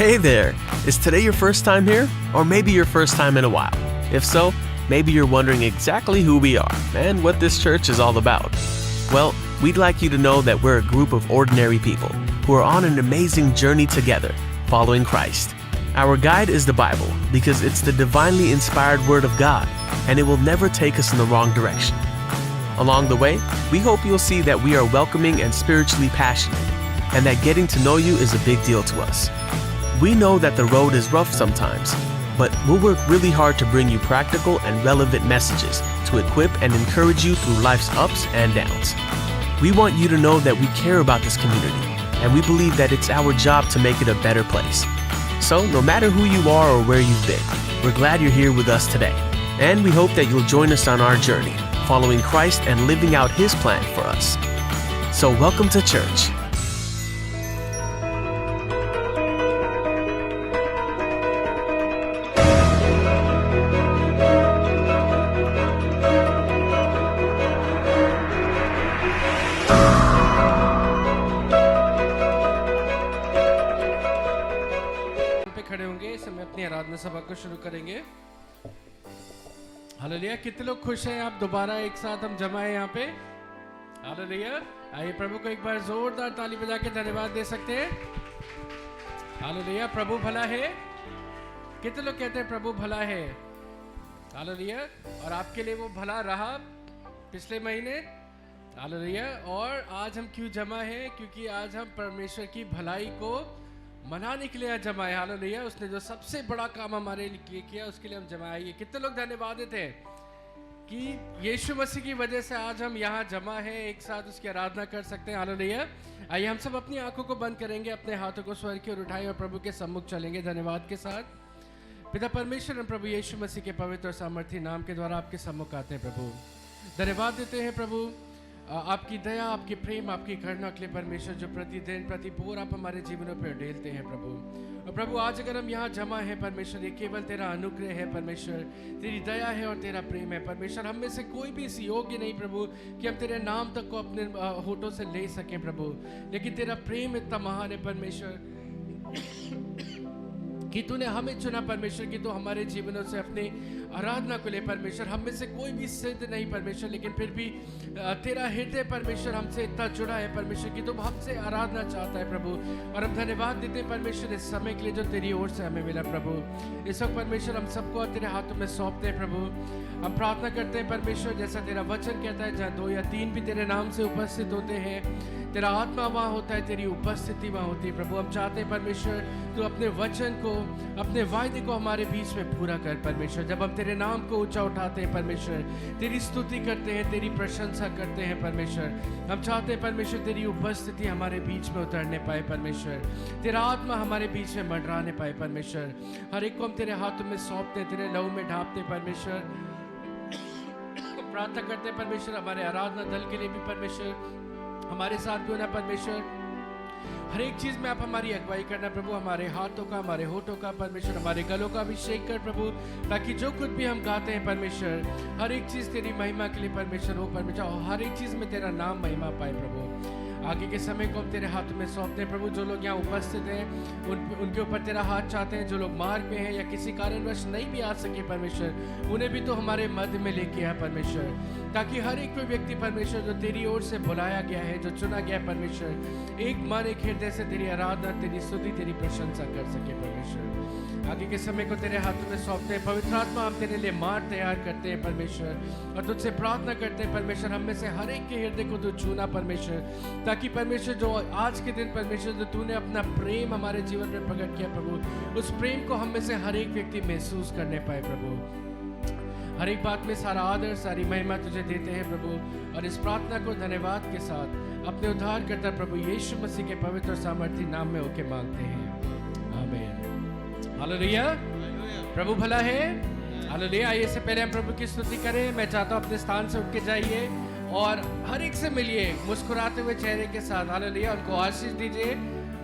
Hey there! Is today your first time here? Or maybe your first time in a while? If so, maybe you're wondering exactly who we are and what this church is all about. Well, we'd like you to know that we're a group of ordinary people who are on an amazing journey together, following Christ. Our guide is the Bible because it's the divinely inspired Word of God, and it will never take us in the wrong direction. Along the way, we hope you'll see that we are welcoming and spiritually passionate, and that getting to know you is a big deal to us. We know that the road is rough sometimes, but we'll work really hard to bring you practical and relevant messages to equip and encourage you through life's ups and downs. We want you to know that we care about this community, and we believe that it's our job to make it a better place. So, no matter who you are or where you've been, we're glad you're here with us today, and we hope that you'll join us on our journey, following Christ and living out His plan for us. So, welcome to church. सभा को शुरू करेंगे। Hallelujah. कितने लोग खुश हैं आप दोबारा एक साथ हम जमा है यहाँ पे? हालेलुया। आइए प्रभु को एक बार जोरदार ताली बजा के धन्यवाद दे सकते हैं। हालेलुया। प्रभु भला है। कितने लोग कहते हैं प्रभु भला है? हालेलुया। और आपके लिए वो भला रहा पिछले महीने? हालेलुया। और आज हम क्यों जमा है? क्योंकि आज हम परमेश्वर की भलाई को मनाने के लिए जमा है। हालेलुया। उसने जो सबसे बड़ा काम हमारे लिए किया उसके लिए हम जमा है। कितने लोग धन्यवादित हैं कि यीशु मसीह की वजह से आज हम यहाँ जमा है, एक साथ उसकी आराधना कर सकते हैं। हालेलुया। आइए हम सब अपनी आंखों को बंद करेंगे, अपने हाथों को स्वर्ग की ओर उठाएं और प्रभु के सम्मुख चलेंगे धन्यवाद के साथ। पिता परमेश्वर हम प्रभु यीशु मसीह के पवित्र और सामर्थी नाम के द्वारा आपके सम्मुख आते हैं। प्रभु धन्यवाद देते हैं प्रभु आपकी दया, आपकी प्रेम, आपकी करुणा के लिए परमेश्वर, जो प्रतिदिन प्रतिपूर आप हमारे जीवनों पर ढेलते हैं प्रभु। और प्रभु आज अगर हम यहाँ जमा है परमेश्वर, ये केवल तेरा अनुग्रह है परमेश्वर, तेरी दया है और तेरा प्रेम है परमेश्वर। हम में से कोई भी इस योग्य नहीं प्रभु कि हम तेरे नाम तक को अपने होठों से ले सकें प्रभु, लेकिन तेरा प्रेम इतना महान है परमेश्वर कि तूने हमें चुना परमेश्वर, कि तू हमारे जीवनों से अपनी आराधना को ले परमेश्वर। हम में से कोई भी सिद्ध नहीं परमेश्वर, लेकिन फिर भी तेरा हृदय परमेश्वर हमसे इतना जुड़ा है परमेश्वर कि तुम हमसे आराधना चाहता है प्रभु। और हम धन्यवाद देते हैं परमेश्वर इस समय के लिए जो तेरी ओर से हमें मिला प्रभु। इस वक्त परमेश्वर हम सबको तेरे हाथों में सौंपते हैं प्रभु। हम प्रार्थना करते हैं परमेश्वर, जैसा तेरा वचन कहता है, जहाँ 2 या 3 भी तेरे नाम से उपस्थित होते हैं, तेरा आत्मा वहाँ होता है, तेरी उपस्थिति वहाँ होती है प्रभु। हम चाहते हैं परमेश्वर तू अपने वचन को, अपने वायदे को हमारे बीच में पूरा कर परमेश्वर। जब हम तेरे नाम को ऊंचा उठाते हैं परमेश्वर, तेरी स्तुति करते हैं, तेरी प्रशंसा करते हैं परमेश्वर, हम चाहते हैं परमेश्वर तेरी उपस्थिति हमारे बीच में उतरने पाए परमेश्वर, तेरा आत्मा हमारे बीच में मंडराने पाए परमेश्वर। हर एक को हम तेरे हाथों में सौंपते, तेरे लहू में ढापते परमेश्वर। प्रार्थना करते हैं परमेश्वर हमारे आराधना दल के लिए भी परमेश्वर, हमारे साथ भी होना परमेश्वर। हर एक चीज में आप हमारी अगुवाई करना प्रभु, हमारे हाथों का, हमारे होठों का परमेश्वर, हमारे गलों का अभिषेक कर प्रभु, ताकि जो कुछ भी हम गाते हैं परमेश्वर, हर एक चीज तेरी महिमा के लिए परमेश्वर हो परमेश्वर, और हर एक चीज में तेरा नाम महिमा पाए प्रभु। आगे के समय को हम तेरे हाथों में सौंपते हैं प्रभु। जो लोग यहाँ उपस्थित हैं उनके ऊपर तेरा हाथ चाहते हैं, जो लोग मार्ग में हैं या किसी कारणवश नहीं भी आ सके परमेश्वर, उन्हें भी तो हमारे मध्य में लेके आ परमेश्वर, ताकि हर एक कोई व्यक्ति परमेश्वर जो तेरी ओर से बुलाया गया है, जो चुना गया है परमेश्वर, एक मन एक हृदय से तेरी आराधना, तेरी स्तुति, तेरी प्रशंसा कर सके परमेश्वर। आगे के समय को तेरे हाथों में सौंपते हैं। पवित्र आत्मा हम तेरे लिए मार्ग तैयार करते हैं परमेश्वर, और तुझसे प्रार्थना करते हैं परमेश्वर, हम में से हर एक के हृदय को तू छूना परमेश्वर, ताकि परमेश्वर जो आज के दिन परमेश्वर जो तूने अपना प्रेम हमारे जीवन में प्रकट किया प्रभु, उस प्रेम को हम में से हर एक व्यक्ति महसूस करने पाए प्रभु। हर एक बात में सारा आदर, सारी महिमा तुझे देते हैं प्रभु, और इस प्रार्थना को धन्यवाद के साथ अपने उद्धार करता प्रभु यीशु मसीह के पवित्र और सामर्थी नाम में होके मांगते हैं, आमीन। हालेलुया। प्रभु भला है। हालेलुया। आइए इससे पहले हम प्रभु की स्तुति करें। मैं चाहता हूँ अपने स्थान से उठ के जाइए और हर एक से मिलिए मुस्कुराते हुए चेहरे के साथ। हालेलुया। उनको आशीष दीजिए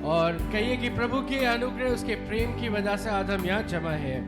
और कहिए कि प्रभु के अनुग्रह, उसके प्रेम की वजह से आज हम यहाँ जमा है।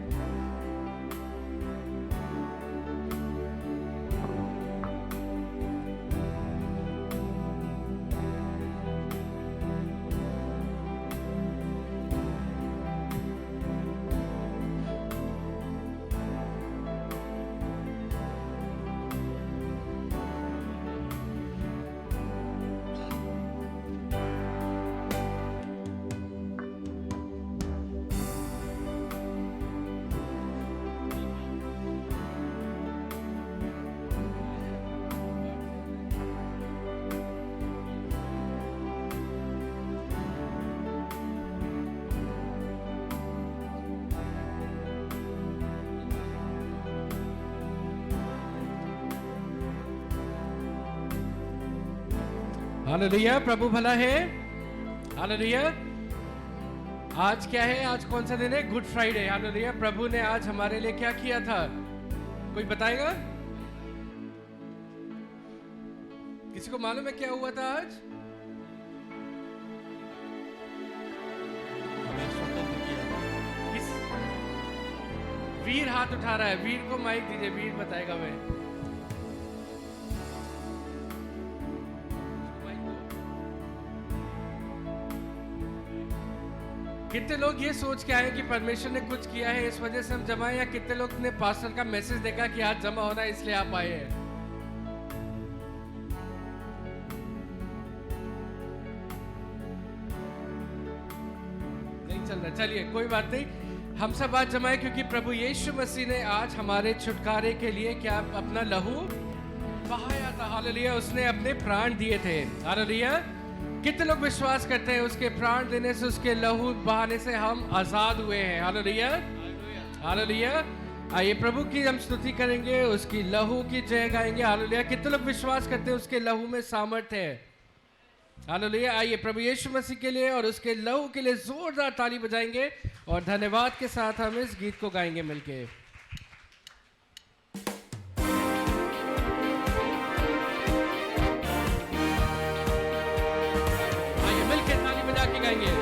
हालेलुया, प्रभु भला है। हालेलुया। आज क्या है? आज कौन सा दिन है? Good Friday. हालेलुया। प्रभु ने आज हमारे लिए क्या किया था? कोई बताएगा? किसी को मालूम है क्या हुआ था आज? किस वीर हाथ उठा रहा है? वीर को माइक दीजिए, वीर बताएगा। मैं कितने लोग ये सोच के आए कि परमेश्वर ने कुछ किया है इस वजह से हम जमा हैं, या कितने लोग ने पास्टर का मैसेज देखा कि आज जमा होना है इसलिए आप आए हैं? नहीं चल रहा, चलिए कोई बात नहीं। हम सब आज जमा है क्योंकि प्रभु यीशु मसीह ने आज हमारे छुटकारे के लिए क्या अपना लहू बहाया था। हालेलुया। उसने अपने प्राण दिए थे। हालेलुया। कितने लोग विश्वास करते हैं उसके प्राण देने से, उसके लहू बहाने से हम आजाद हुए हैं? हालेलुया। हालेलुया। आइए प्रभु की हम स्तुति करेंगे, उसकी लहू की जय गाएंगे। हालेलुया। कितने लोग विश्वास करते हैं उसके लहू में सामर्थ्य है? हालेलुया। आइए प्रभु यीशु मसीह के लिए और उसके लहू के लिए जोरदार ताली बजाएंगे और धन्यवाद के साथ हम इस गीत को गाएंगे मिलके। आइए मिलके ताली बजा के गाएंगे।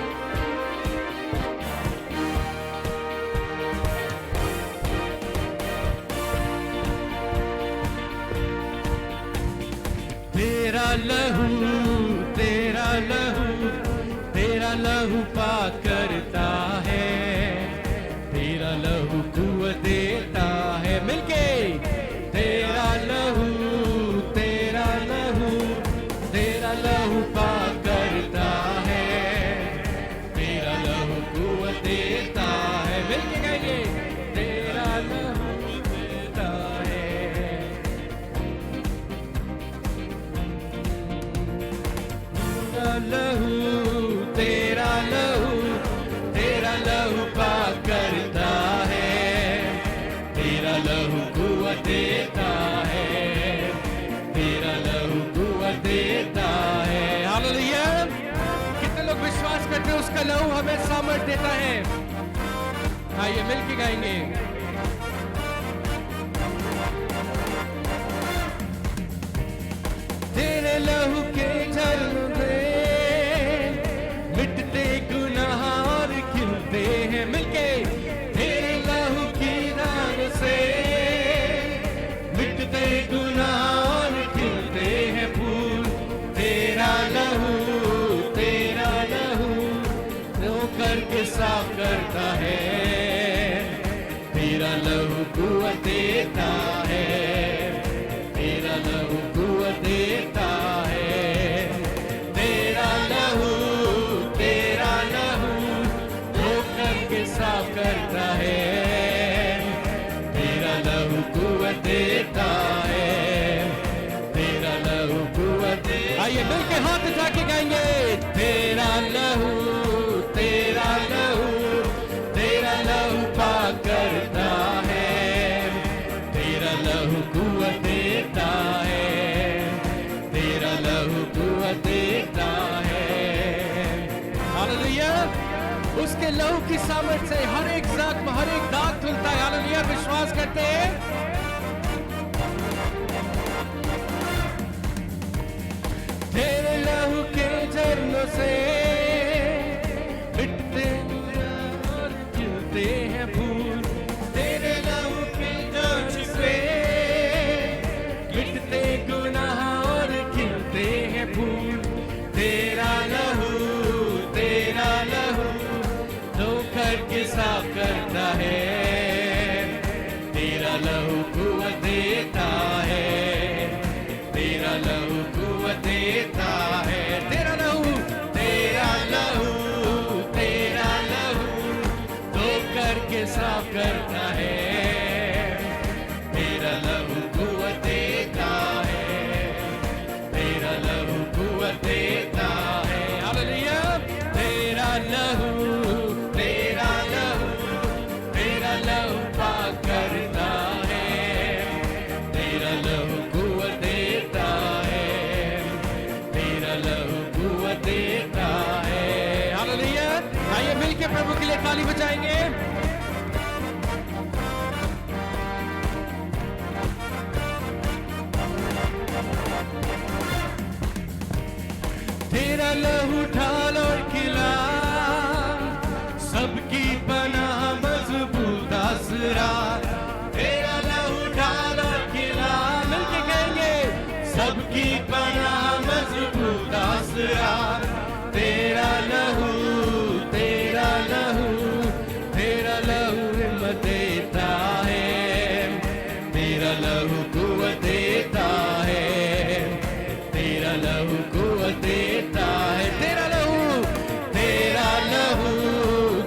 तेरा लहू, तेरा लहू, तेरा लहू पाक करता है, तेरा लहू कुव्वत देता है। मिलके तेरा लहू, तेरा लहू, तेरा लहू पाक करता है, तेरा लहू कुव्वत देता है। मिलके गाएंगे। तेरा लहू देता है। लहू, तेरा लहू, तेरा लहू पाक करता है, तेरा लहू कुव्वत देता है, तेरा लहू कुव्वत देता है। हालेलुया। कितने लोग विश्वास करते हैं उसका लहू हमें सामर्थ्य देता है? आइए मिलके गाएंगे। तेरे लहू के झरने मिटते गुनाह और खिलते हैं। मिलके तेरे लहू की रान से मिटते गुनाह और खिलते हैं फूल। तेरा लहू, तेरा लहू धो करके साफ करता है, तेरा लहू कुव्वत देता है, तेरा लहू कुव्वत देता है। तेरा लहू, तेरा लहू धो करके साफ करता है, तेरा लहू कुव्वत देता है, तेरा लहू कुव्वत देता है। आइए मिलके हाथ उठा के गाएंगे। तेरा लहू, तेरा लहू, तेरा लहू पाक करता है, तेरा लहू कुव्वत देता है, तेरा लहू कुव्वत देता है। हालेलुया। उसके लहू की सामर्थ्य से हर एक जख्म, हर एक दाग धुलता है। हालेलुया। विश्वास करते हैं? तेरे लहू के झरनों से मिटते और खिलते हैं फूल। तेरे लहू के झरनों से मिटते गुनाह और खिलते हैं फूल। तेरा लहू, तेरा लहू धो करके साफ करता है, तेरा लहू कुव्वत देता है, तेरा लहू कुव्वत देता है। तेरा लहू, तेरा लहू, तेरा लहू धो करके साफ करता है, तेरा लहू कुव्वत देता है, तेरा लहू कुव्वत देता है। हालेलुया। तेरा लहू, तेरा लहू, तेरा लहू पाक करता है, तेरा लहू कुव्वत देता है, तेरा लहू ताली बजाएंगे। तेरा लहू ढाल और खिला, सबकी पनाह मजबूत आसरा। तेरा लहू ढाल और खिला, मिलके कहेंगे, सबकी पनाह मजबूत आसरा। तेरा लहू, तेरा लहू, तेरा लहू हिम्मत देता है, तेरा लहू कुव्वत देता है, तेरा लहू कुव्वत देता है। तेरा लहू, तेरा लहू,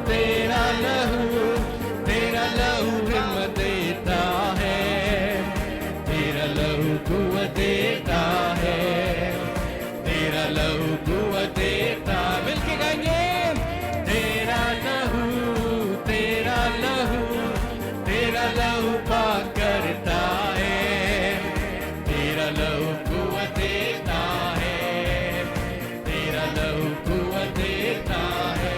तेरा लहू, तेरा लहू हिम्मत देता है, तेरा लहू कुव्वत देता है, तेरा लहू कुव्वत देता। मिलके गाएंगे, तेरा लहू, तेरा लहू, तेरा लहू पाक करता है, तेरा लहू कुव्वत देता है, तेरा लहू कुव्वत देता है।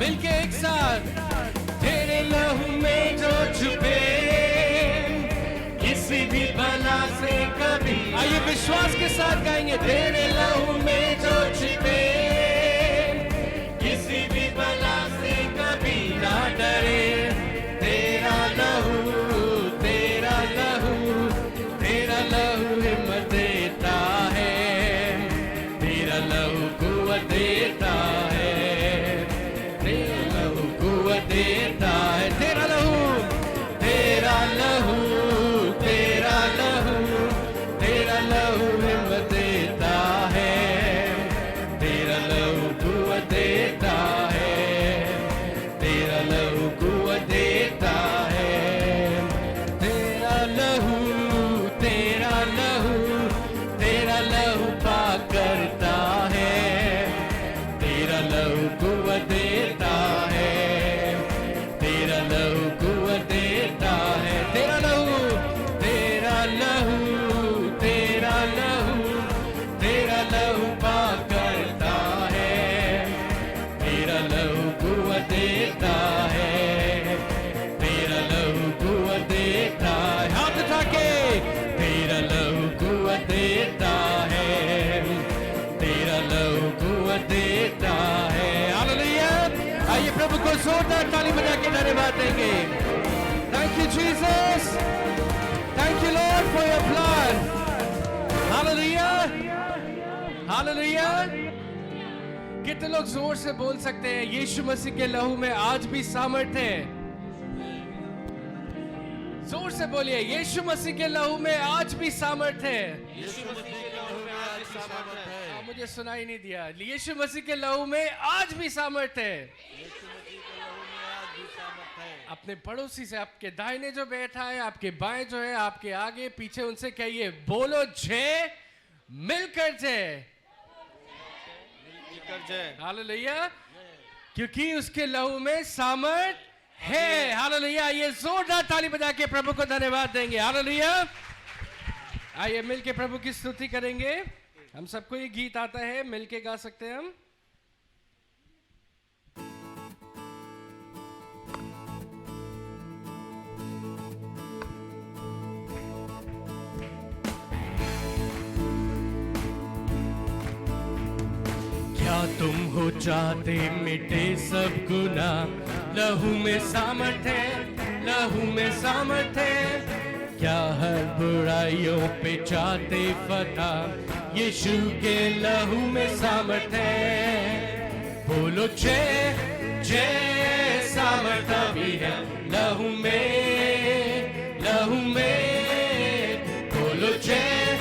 मिलके एक साथ, तेरे लहू में जो छुपे किसी भी बला से कभी। आइए विश्वास के साथ गाएंगे, तेरे लहू में जो छुपे किसी भी बला से कभी ना डरे। तेरा लहू, तेरा लहू, तेरा लहू हिम्मत देता है, तेरा लहू कुव्वत देता है, तेरा लहू कुव्वत देता है। तेरा लहू, तेरा लहू, तेरा लहू, तेरा लहू हिम्मत देता है, तेरा लहू कुव्वत देता है, तेरा लहू कुव्वत देता है। तेरा लहू, तेरा लहू, तेरा लहू पाक करता है, तेरा लहू कुव्वत देता है, तेरा लहू कुव्वत देता है। तेरा लहू, तेरा लहू, तेरा लहू, तेरा लहू पाक करता है, तेरा लहू कुव्वत देता है, तेरा लहू कुव्वत देता है। हाथ उठा के, तेरा लहू कुव्वत देता है, तेरा लहू कुव्वत देता है। हालेलुया। आइए प्रभु को जोरदार ताली बजा के धन्यवाद देंगे। Thank you Jesus, thank you Lord for your blood. Hallelujah, hallelujah. कितने लोग जोर से बोल सकते हैं, यीशु मसीह के लहू में आज भी सामर्थ्य है? जोर से बोलिए, यीशु मसीह के लहू में आज भी सामर्थ्य है। मुझे सुनाई नहीं दिया। यीशु मसीह के लहू में आज भी सामर्थ्य है। अपने पड़ोसी से, आपके दाहिने जो बैठा है, आपके बाएं जो है, आपके आगे पीछे, उनसे कहिए, बोलो जय, मिलकर जय, हालेलुया, क्योंकि उसके लहू में सामर्थ है। हालेलुया। ये जोरदार ताली बजा के प्रभु को धन्यवाद देंगे। हालेलुया। आइए मिलके प्रभु की स्तुति करेंगे। हम सबको ये गीत आता है, मिलके गा सकते हैं हम। क्या तुम हो चाहते मिटे सब गुनाह, लहू में सामर्थ है, लहू में सामर्थ है। क्या हर बुराइयों पे चाहते फतह, यीशु के लहू में सामर्थ है। बोलो जय जय, सामर्थ भी है लहू में, लहू में। बोलो जय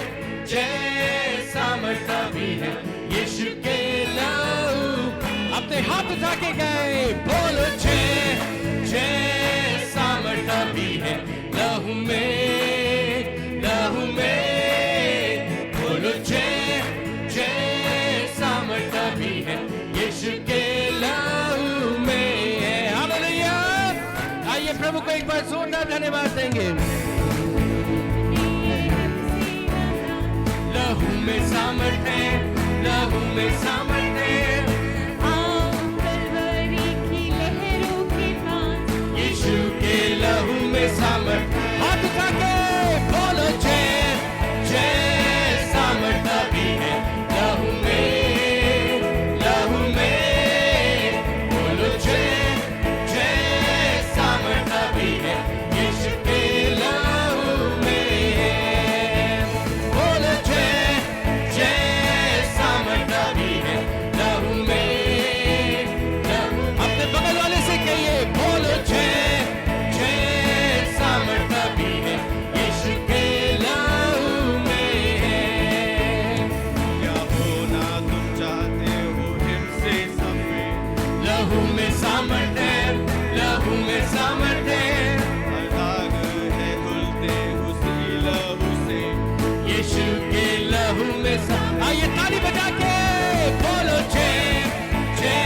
जय, सामर्थ भी है यीशु के लहू। अपने हाथ उठा के गए, बोलो जय जय, सामर्थ भी है लहू में, लहू में। बोलो जय जय, सामर्थ भी है यीशु के लहू में। हालेलुया। आइए प्रभु को एक बार जोरदार धन्यवाद देंगे। में सामर्थ है, लहू में सामर्थ है। कलवरी की लहरों के पास यीशु के लहू में सामर्थ। हाथ उठा के बोलो जय जय, सामर्थ भी है लहू में, लहू में। बोलो जय जय, सामर्थ भी है यीशु के लहू में है। बोलो जय जय, सामर्थ भी है लहू में, लहू। अपने बगल वाले से कहिए बोलो जय जय, सामर्थ भी है यीशु के लहू में है। क्या होना तुम चाहते हो हिमसे सफेद, लहू में सामर्थ है, लहू में सामर्थ है। हर दाग है धुलते उसी लहू से। यीशु के लहू में आइए ताली बजा के बोलो जय जय,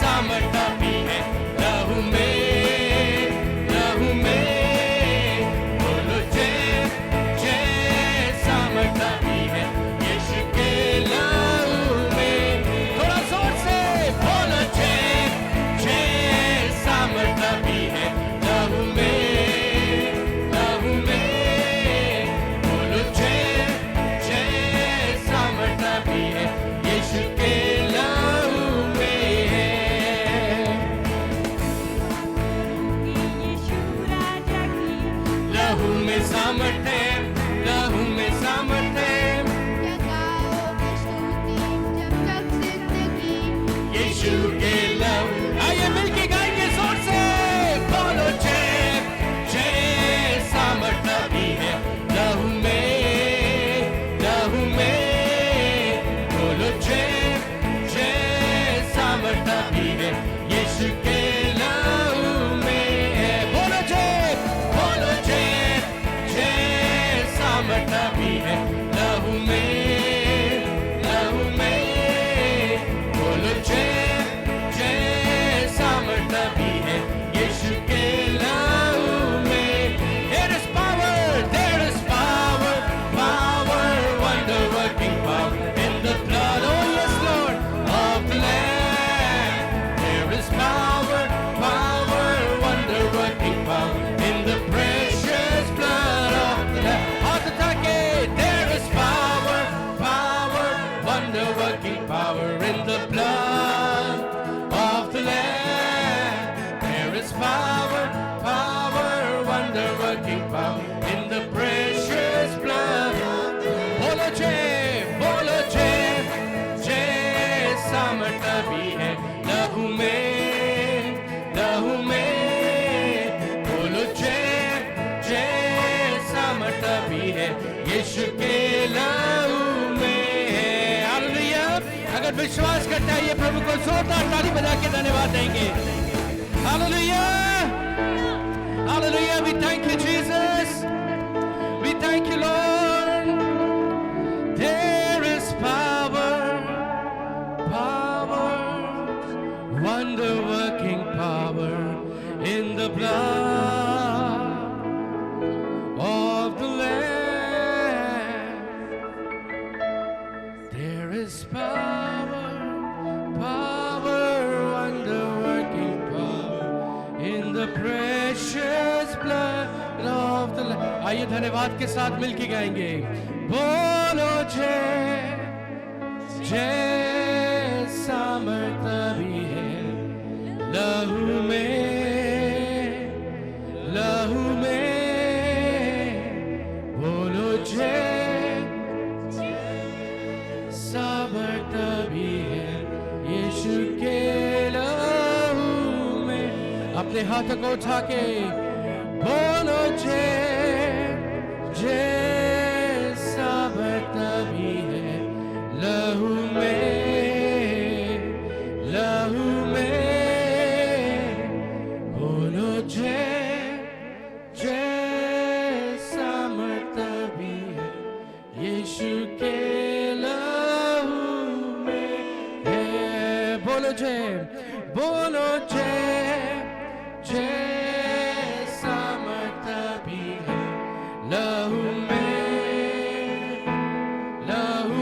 सामर्थ भी है लहू में, लहू में। बोलो जय जय, सामर्थ भी है यीशु के लहू में। थोड़ा जोर से बोलो जय जय, सामर्थ भी है लहू में, लहू में। बोलो जय जय, सामर्थ भी है यीशु के लहू में है। यीशु राजा की लहू में सामर्थ है, लहू में सामर्थ है। जगाओगे स्तुति जब तक जिंदगी यीशु के लहू। आइए मिलके गाएंगे जोर से बोलो जय जय, सामर्थ भी है लहू में, लहू में। बोलो जय जय, सामर्थ भी है यीशु के लहू में है। बोलो जय जय, सामर्थ भी है लहू में, लहू में। बोलो जय जय, सामर्थ भी है यीशु के लहू में। There is power, power, wonder working power in the blood, oh yes Lord, of the Lamb. There is power, wonder working power in the precious blood of the Lamb. हाथ उठा के there is power, wonder working power in the blood of the Lamb. There is power, wonder working power in the precious blood. बोलो जय जय, सामर्थ भी है लहू में, लहू में। बोलो जय जय, सामर्थ भी है यीशु के लहू में है। हालेलुया। अगर विश्वास करता है ये प्रभु को जोरदार ताली बजा के धन्यवाद देंगे। Hallelujah, hallelujah. We thank you Jesus, we thank you Lord. There is power, wonder working power in the blood of the Lamb. There is power, wonder working power in the precious blood of the Lamb. आइए धन्यवाद के साथ मिलके गाएंगे बोलो जय जय, सामर्थ भी है लहू में, लहू में। बोलो जय सामर्थ भी है यीशु के लहू में। अपने हाथों को उठा के बोलो जय जय, सामर्थ भी है लहू में, लहू में। बोलो जय जय, सामर्थ भी है यीशु के लहू में है। बोलो जय जय, सामर्थ भी है लहू में, लहू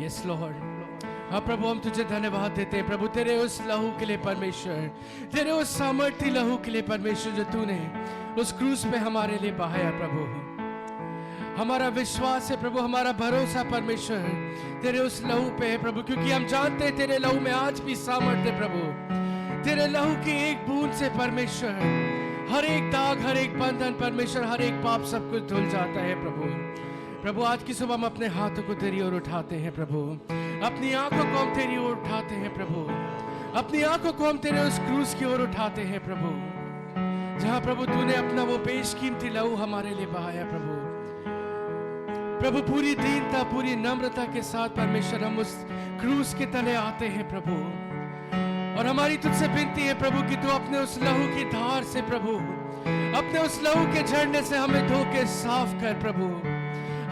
यस लॉर्ड। हाँ प्रभु, हम तुझे धन्यवाद देते हैं प्रभु, तेरे उस लहू के लिए परमेश्वर, तेरे उस सामर्थ्य लहू के लिए परमेश्वर, जो तूने उस क्रूस पे हमारे लिए बहाया प्रभु। हमारा विश्वास है प्रभु, हमारा भरोसा परमेश्वर तेरे उस लहू पे है प्रभु, क्योंकि हम जानते हैं तेरे लहू में आज भी सामर्थ्य है प्रभु। तेरे लहू की एक बूंद से परमेश्वर हर एक दाग, हर एक बंधन परमेश्वर, हर एक पाप सब कुछ धुल जाता है प्रभु। प्रभु आज की सुबह हम अपने हाथों को तेरी ओर उठाते हैं प्रभु, अपनी आंखों को हम तेरी ओर उठाते हैं प्रभु, अपनी आंखों को हम तेरे उस क्रूस की ओर उठाते हैं प्रभु, जहां प्रभु तूने अपना वो बेशकीमती लहू हमारे लिए बहाया प्रभु। प्रभु पूरी दीनता, पूरी नम्रता के साथ परमेश्वर हम उस क्रूस के तले आते हैं प्रभु, और हमारी तुझसे विनती है प्रभु कि तू अपने उस लहू की धार से प्रभु, अपने उस लहू के झरने से हमें धो के साफ कर प्रभु।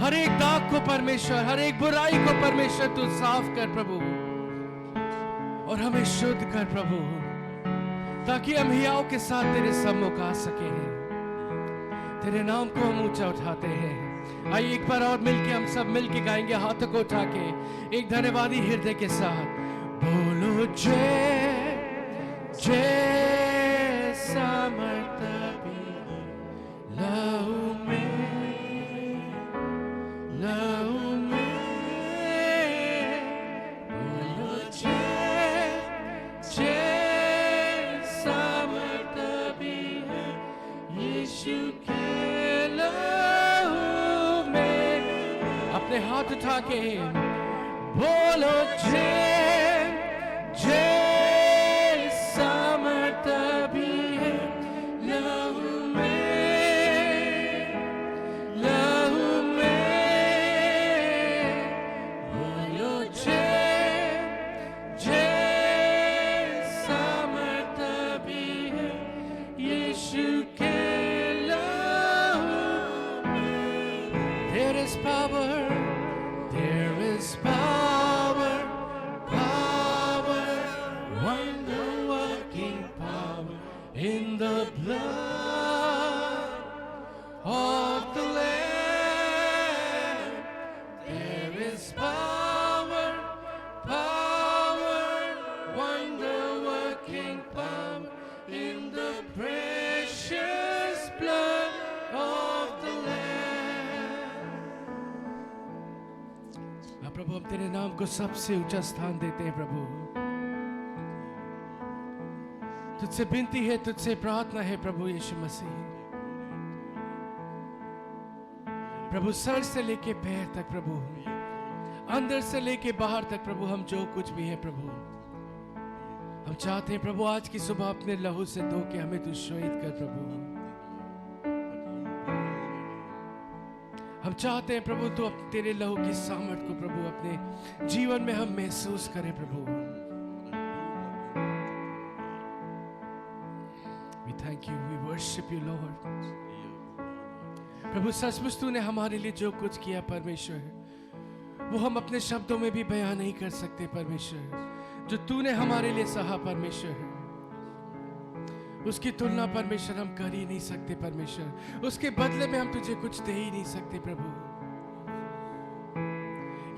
हर एक दाग को परमेश्वर, हर एक बुराई को परमेश्वर तू साफ कर प्रभु, और हमें शुद्ध कर प्रभु, ताकि हम हियाव के साथ तेरे सम्मुख आ सके। तेरे नाम को हम ऊंचा उठाते हैं। आइए एक बार और मिलके हम सब मिलके गाएंगे, हाथों को उठा के एक धन्यवादी हृदय के साथ। बोलो जय जय सामर्थ्य लहू में, लहू में। बोलो जय जय सामर्थ्य भी है यीशु के लहू में। अपने हाथ उठा के बोलो जय जय सामर्थ्य भी है लहू में, लहू में। बोलो जय जय सामर्थ्य भी है यीशु के लहू में। There is power, there is power, power, wonder-working power in the blood of the Lamb. There is power, power, wonder-working power in the precious blood of the Lamb. हाँ प्रभु, हम तेरे नाम को सबसे ऊंचा स्थान देते हैं प्रभु। तुझसे विनती है, तुझसे प्रार्थना है प्रभु यीशु मसीह। प्रभु सर से लेके पैर तक प्रभु, अंदर से लेके बाहर तक प्रभु, हम जो कुछ भी है प्रभु, हम चाहते हैं प्रभु आज की सुबह अपने लहू से धो के हमें तू श्वेत कर प्रभु। हम चाहते हैं प्रभु तू तेरे लहू की सामर्थ को प्रभु अपने जीवन में हम महसूस करें प्रभु। We thank you, we worship you Lord। प्रभु सचमुच तूने हमारे लिए जो कुछ किया परमेश्वर, वो हम अपने शब्दों में भी बयान नहीं कर सकते परमेश्वर। जो तूने हमारे लिए सहा परमेश्वर, उसकी तुलना परमेश्वर हम कर ही नहीं सकते परमेश्वर। उसके बदले में हम तुझे कुछ दे ही नहीं सकते प्रभु।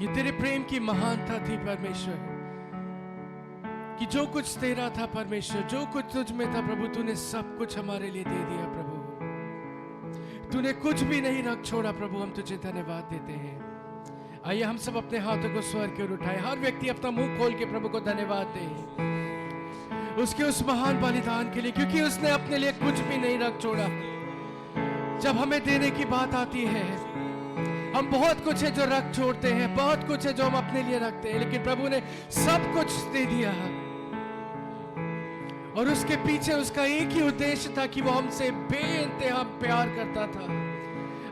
ये तेरे प्रेम की महानता थी परमेश्वर, कि जो कुछ तेरा था परमेश्वर, जो कुछ तुझ में था प्रभु, तूने सब कुछ हमारे लिए दे दिया प्रभु। तूने कुछ भी नहीं रख छोड़ा प्रभु, हम तुझे धन्यवाद देते हैं। आइए हम सब अपने हाथों को स्वर की ओर उठाएं, हर व्यक्ति अपना मुंह खोल के प्रभु को धन्यवाद दे उसके उस महान बलिदान के लिए, क्योंकि उसने अपने लिए कुछ भी नहीं रख छोड़ा। जब हमें देने की बात आती है, हम बहुत कुछ है जो रख छोड़ते हैं, बहुत कुछ है जो हम अपने लिए रखते हैं, लेकिन प्रभु ने सब कुछ दे दिया। और उसके पीछे उसका एक ही उद्देश्य था कि वो हमसे बेइंतहा प्यार करता था।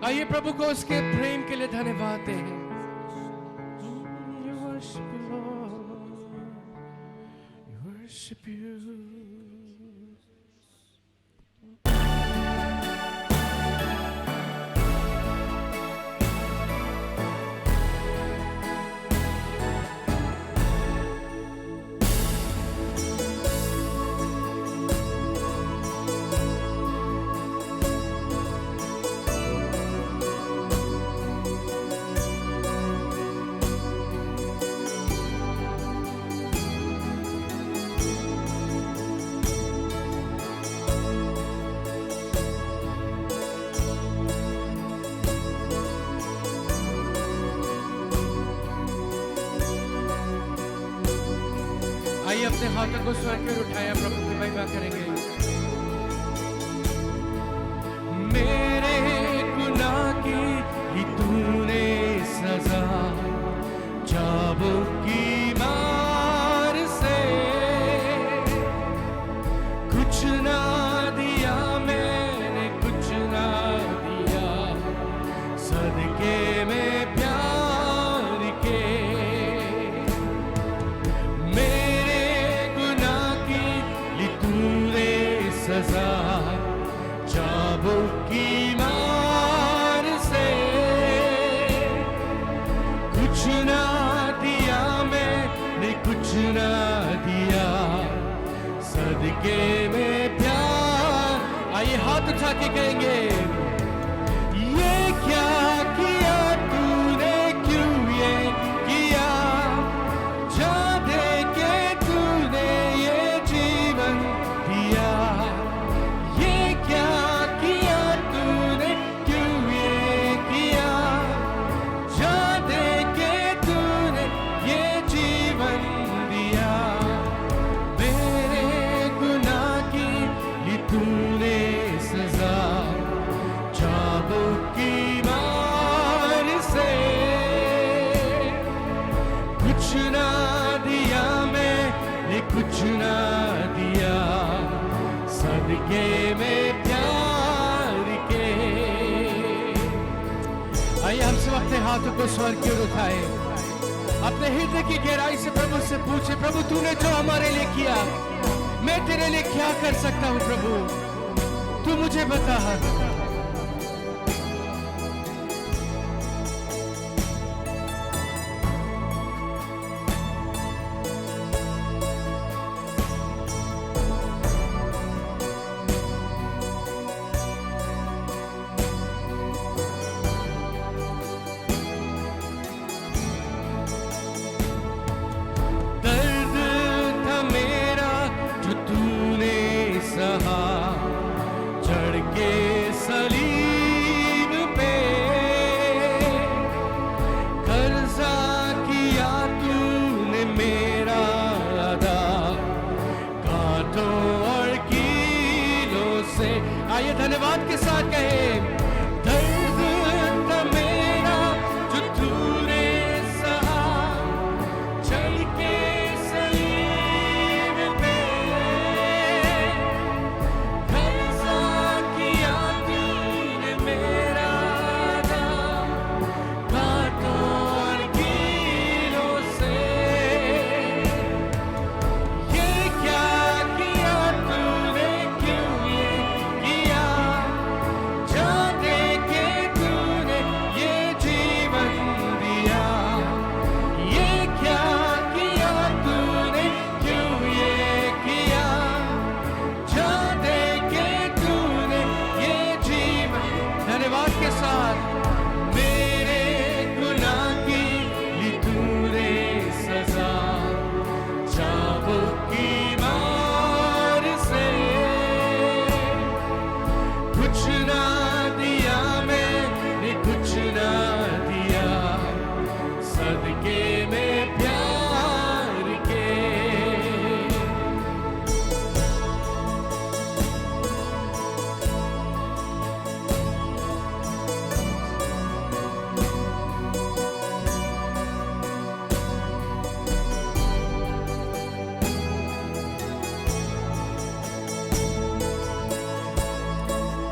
आइए प्रभु को उसके प्रेम के लिए धन्यवाद दें। Worship you। आइए अपने हाथों को स्वर्ग की ओर उठाया, प्रभु की महिमा करेंगे। मेरे गुनाह की ही तूने सजा, चाबुक की मार से कुछ ना दिया मैंने, कुछ ना दिया सदके में प्यार के। मेरे गुनाह की ली तूने सजा, चाबुक की मार से कुछ ना दिया मैंने, कुछ ना दिया सदके में प्यार। आइए हाथ उठा के कहेंगे, ये क्या किया तूने, क्यों ये किया, जा दे के तूने ये जीवन दिया। ये क्या किया तूने, क्यों ये किया, जा दे के तूने ये जीवन दिया। मेरे गुनाह की ली तूने सजा, चाबुक की मार से कुछ ना दिया मैंने, कुछ ना दिया सदके में प्यार के। आइए हम सब अपने हाथों को स्वर्ग की ओर उठाए, अपने हृदय की गहराई से प्रभु से पूछे, प्रभु तूने जो हमारे लिए किया, मैं तेरे लिए क्या कर सकता हूँ प्रभु, तू मुझे बता। दर्द था मेरा जो तूने सहा, चढ़ के सलीब पे कर्जा किया तूने मेरा अदा, कांटों और कीलों से। आइए धन्यवाद के साथ कहे, दर्द था मेरा जो तूने सहा, चढ़ के सलीब पे कर्जा किया तूने मेरा अदा, कांटों और कीलों से। ये क्या किया तूने, क्यों ये किया, जा दे के तूने ये जीवन दिया। ये क्या किया तूने, क्यों ये किया, जा दे के तूने ये जीवन। धन्यवाद के साथ, मेरे गुनाह की ली तूने सजा, चाबुक की मार से कुछ ना दिया मैंने, कुछ ना दिया सदके में प्यार के।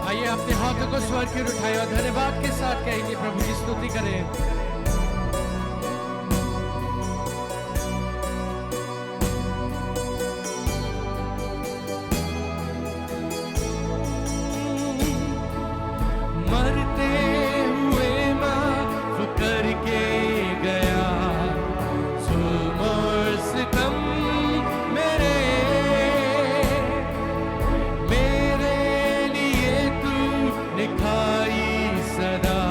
आइए अपने हाथों को स्वर्ग की ओर उठाए और धन्यवाद के साथ कहेंगे, प्रभु की स्तुति करें। मरते हुए माफ करके गया, जुल्म और सितम मेरे लिए तूने खाई सदा,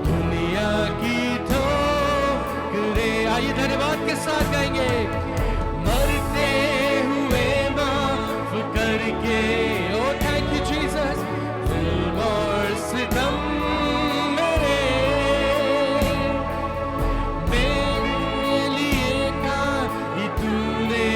दुनिया की ठोकरें। आइए धन्यवाद के साथ गाएंगे, मरते हुए माफ करके, ओ थैंक यू जीसस, जुल्म और सितम मेरे लिए खाई तूने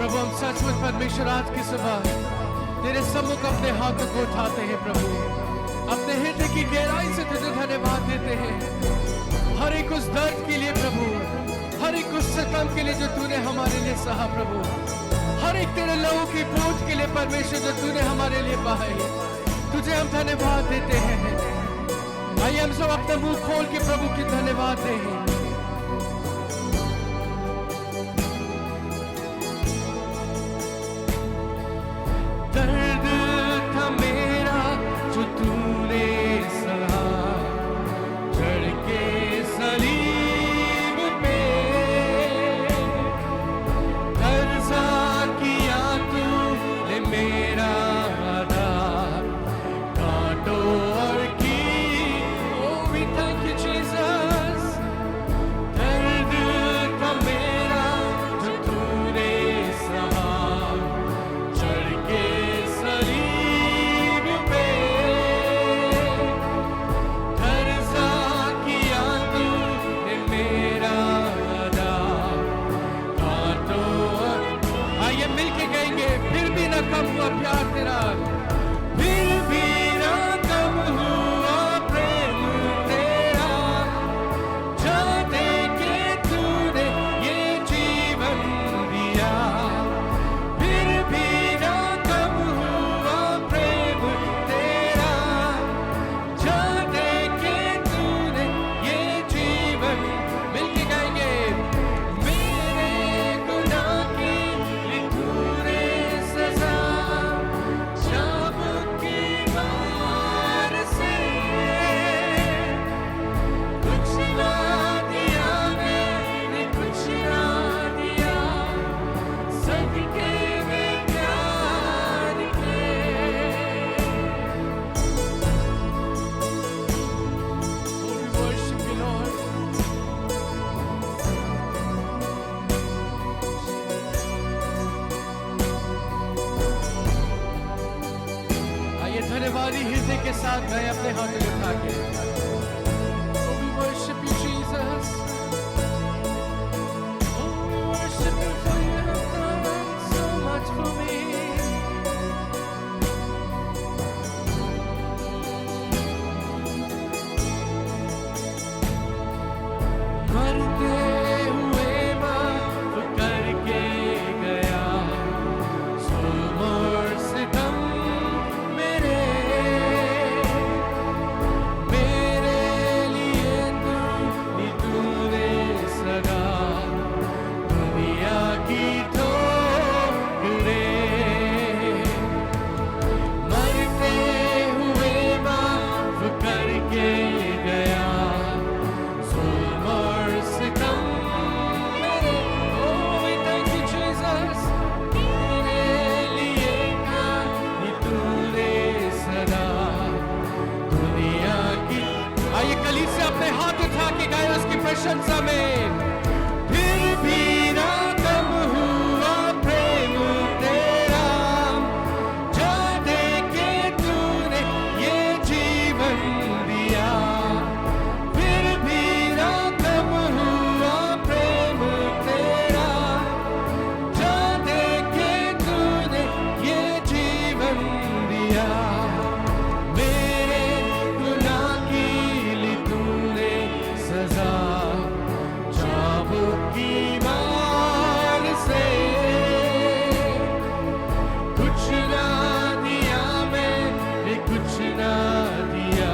प्रभु हम सचमुच परमेश्वर आज की सुबह तेरे सम्मुख अपने हाथों को उठाते हैं प्रभु, अपने हृदय की गहराई से तुझे धन्यवाद देते हैं हर एक उस दर्द के लिए प्रभु, हर एक उस सितम के लिए जो तूने हमारे लिए सहा प्रभु, हर एक तेरे लहू की बोझ के लिए परमेश्वर जो तूने हमारे लिए बहाई, तुझे हम धन्यवाद देते हैं। आइए हम सब अपना मुंह खोल के प्रभु की धन्यवाद दें। दर्द था मेरा जो तूने सहा, चढ़ के सलीब पे कर्जा किया तूने मेरा अदा, कांटों और Oh, we thank you, Jesus. दर्द था मेरा जो तूने सहा, चढ़ के सलीब पे कर्जा किया तूने मेरा अदा, कांटों और आइए मिलके गाएंगे, फिर भी न कम हुआ प्यार तेरा, फिर भी न कम हुआ प्रेम तेरा, जा दे के तूने ये जीवन दिया, फिर भी न कम हुआ प्रेम तेरा, जा दे के तूने ये जीवन, मिलके गाएंगे, मेरे गुनाह की ली तूने सजा, शाम की बार से कुछ ना दिया मैंने, कुछ ना दिया, सदके में प्यार के। Oh, we worship you, Lord. आइए धन्यवादी हृदय के साथ गाएं अपने हाथों उठा के। Oh, we worship you, Jesus. Oh, we worship you for you have done so much for me. मरते हुए माफ करके गया, जुल्म और सितम मेरे लिए तूने सगा, दुनिया की ठोकरें, मरते हुए माफ करके गया, जुल्म और सितम मेरे। Oh, we thank you, Jesus. मेरे लिए कहा तूने सदा, दुनिया की। आइए कलीसिया अपने हाथ उठा के गाए उसकी प्रशंसा में, फिर भी ना कम हुआ प्रेम तेरा, जा दे के तूने ये जीवन दिया, फिर भी ना कम हुआ प्रेम तेरा, जा दे के तूने ये जीवन दिया, मेरे गुनाह की ली तूने सजा, चाबुक की मार से कुछ ना दिया मैंने, कुछ ना दिया,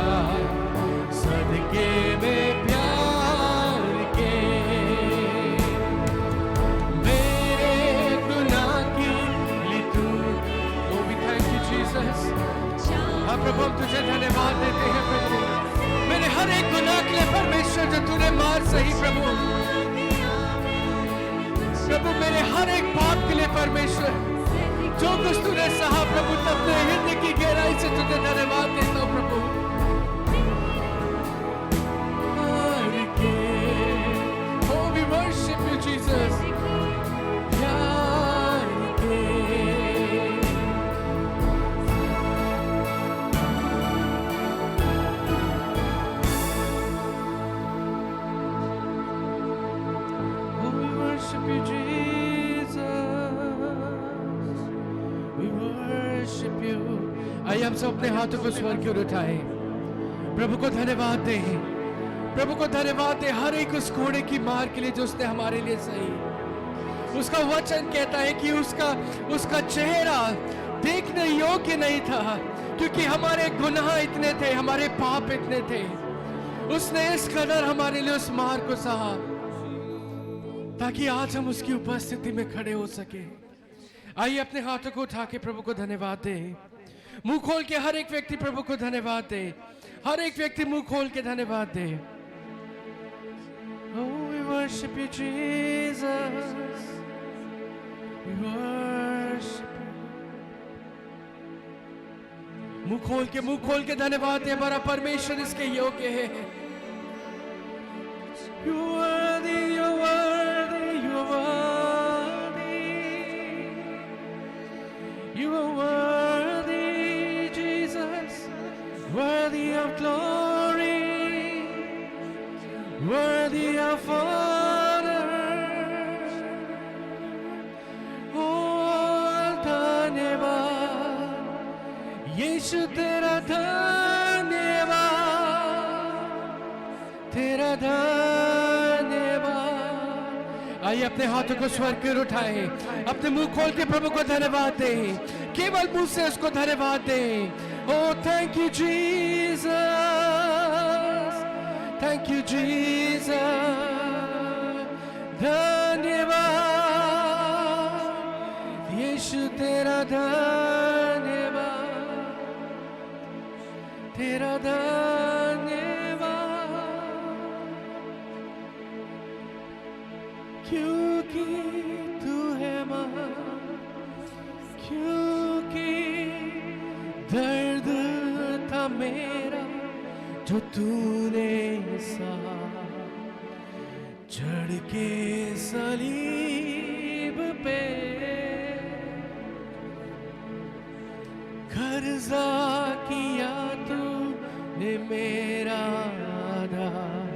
सदके में प्यार के, मेरे गुनाह की ली तू। Oh, we thank you, Jesus. हाँ प्रभु हम तुझे धन्यवाद देते हैं प्रभु, मेरे हर एक गुनाह के लिए परमेश्वर जो तूने मार सही प्रभु, प्रभु मेरे हर एक पाप के लिए परमेश्वर जो कुछ तूने सहा प्रभु, तब हृदय की गहराई से तुझे धन्यवाद देता हूँ प्रभु। मार के, Oh, we worship you, Jesus. प्यार के, Oh, we worship you, Jesus. worship you. आइए हम सब अपने हाथों को स्वर की ओर उठाएं, प्रभु को धन्यवाद दें, प्रभु को धन्यवाद दें हर एक उस घोड़े की मार के लिए जो उसने हमारे लिए सही। उसका वचन कहता है कि उसका चेहरा देखने योग्य नहीं था, क्योंकि हमारे गुनाह इतने थे, हमारे पाप इतने थे। उसने इस कदर हमारे लिए उस मार को सहा ताकि आज हम उसकी उपस्थिति में खड़े हो सके। आइए अपने हाथों को उठा के प्रभु को धन्यवाद दें। मुंह खोल के हर एक व्यक्ति प्रभु को धन्यवाद दे, हर एक व्यक्ति मुंह खोल के धन्यवाद दे। Oh, we worship you, Jesus. We worship you. मुंह खोल के धन्यवाद दे। हमारा परमेश्वर इसके योग्य है। You are worthy, you are worthy, you are worthy. You are worthy, Jesus, worthy of glory, worthy of honor. Oh, धन्यवाद यीशु तेरा धन्यवाद, तेरा धन्यवाद। आइए अपने हाथों को स्वर की ओर उठाएं, अपने मुंह खोल के प्रभु को धन्यवाद दें, केवल मुंह से उसको धन्यवाद दें। Oh, thank you, Jesus. Thank you, Jesus. धन्यवाद यीशु तेरा धन्यवाद, तेरा धन्यवाद, क्योंकि तू है महान, क्योंकि दर्द था मेरा जो तूने सहा, चढ़ के सलीब पे कर्जा किया तूने मेरा आधार,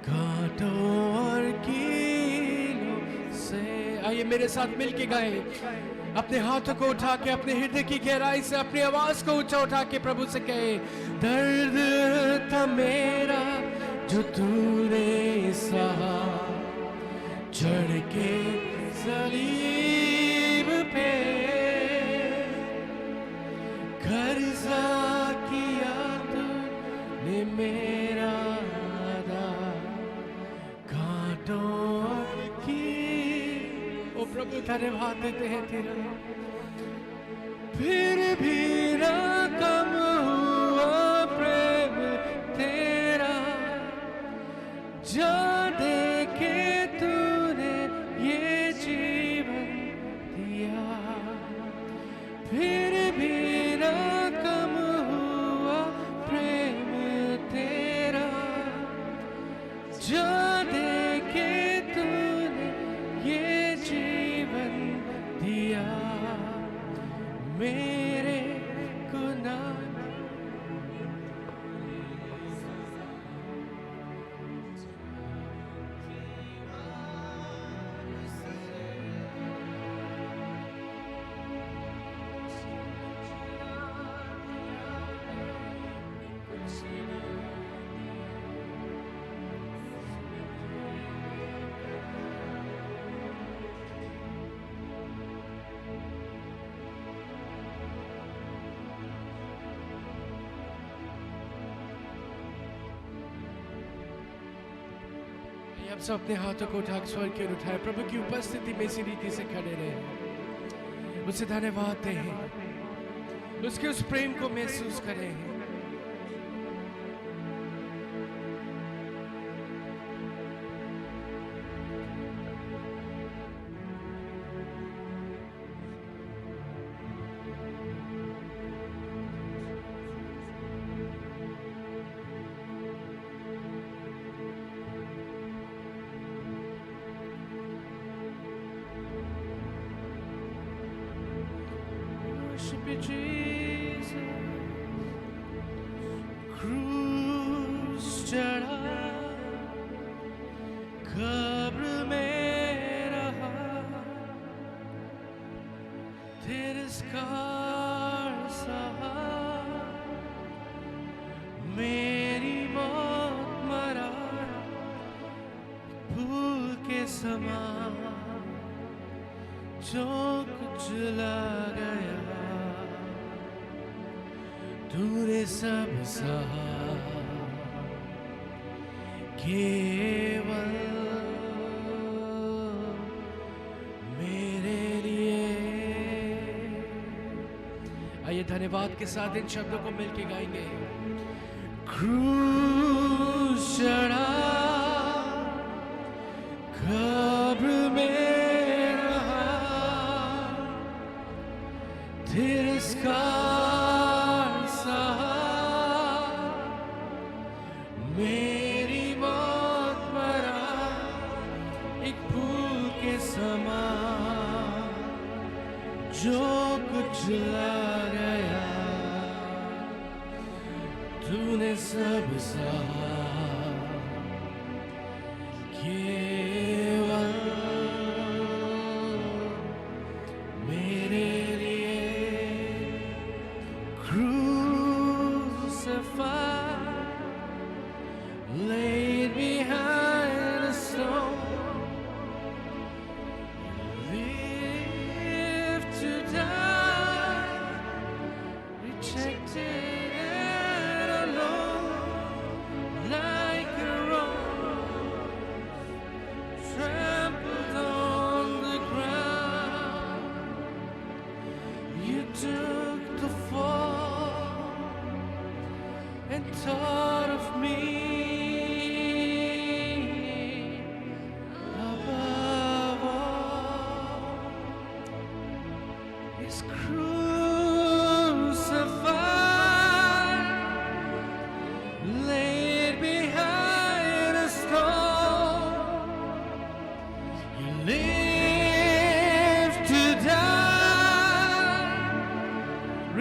कांटों और कीलों से। आइए मेरे साथ मिलके गाएं, अपने हाथों को उठा के अपने हृदय की गहराई से अपनी आवाज को ऊंचा उठा के प्रभु से कहे, दर्द था मेरा जो तूने सहा, चढ़ के सलीब पे कर्जा किया तूने मेरा आधार, कांटों की। ओ प्रभु धन्यवाद देते हैं तेरा। फिर भी ना कम हुआ प्रेम तेरा, जा दे के तूने ये जीवन दिया। फिर भी ना कम हुआ प्रेम तेरा, जा दे के तूने ये जीवन दिया। मेरे गुनाह आप सब अपने हाथों को उठा स्वर के उठाए, प्रभु की उपस्थिति में इसी रीति से खड़े रहे, उसे धन्यवाद दें, उसके उस प्रेम को महसूस करें। Worship you, Jesus. क्रूस चढ़ा, कब्र में रहा, तिरस्कार सहा, मेरी मौत मरा फूल के समान, जो कुछ ला गया तूने सब सहा, केवल मेरे लिए। आइए धन्यवाद के साथ इन शब्दों को मिलके गाएंगे। क्रूस चढ़ा, कब्र में रहा, तिरस्कार सहा, मेरी मौत मरा एक फूल के समान, जो कुछ ला गया तूने सब सहा, केवल मेरे लिए। Crucified, laid behind a stone, lived to die, rejected and alone, like a rose, trampled on the ground. You took the fall and thought of me above all. Is crucified, laid behind a stone. You live to die,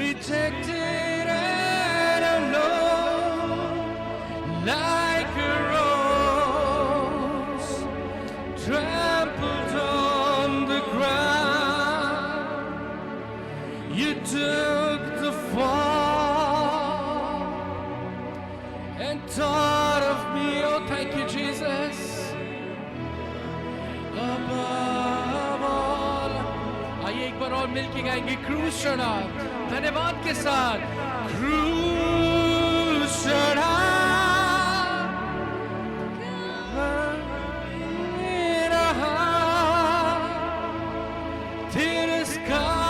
rejected and alone, like a rose, trampled on the ground. You took the fall and thought of me. Oh, thank you, Jesus. Above all. आइए एक बार और मिलके गाएंगे क्रूस चढ़ा, धन्यवाद के साथ। क्रूस चढ़ा, रहा, तिरस्कार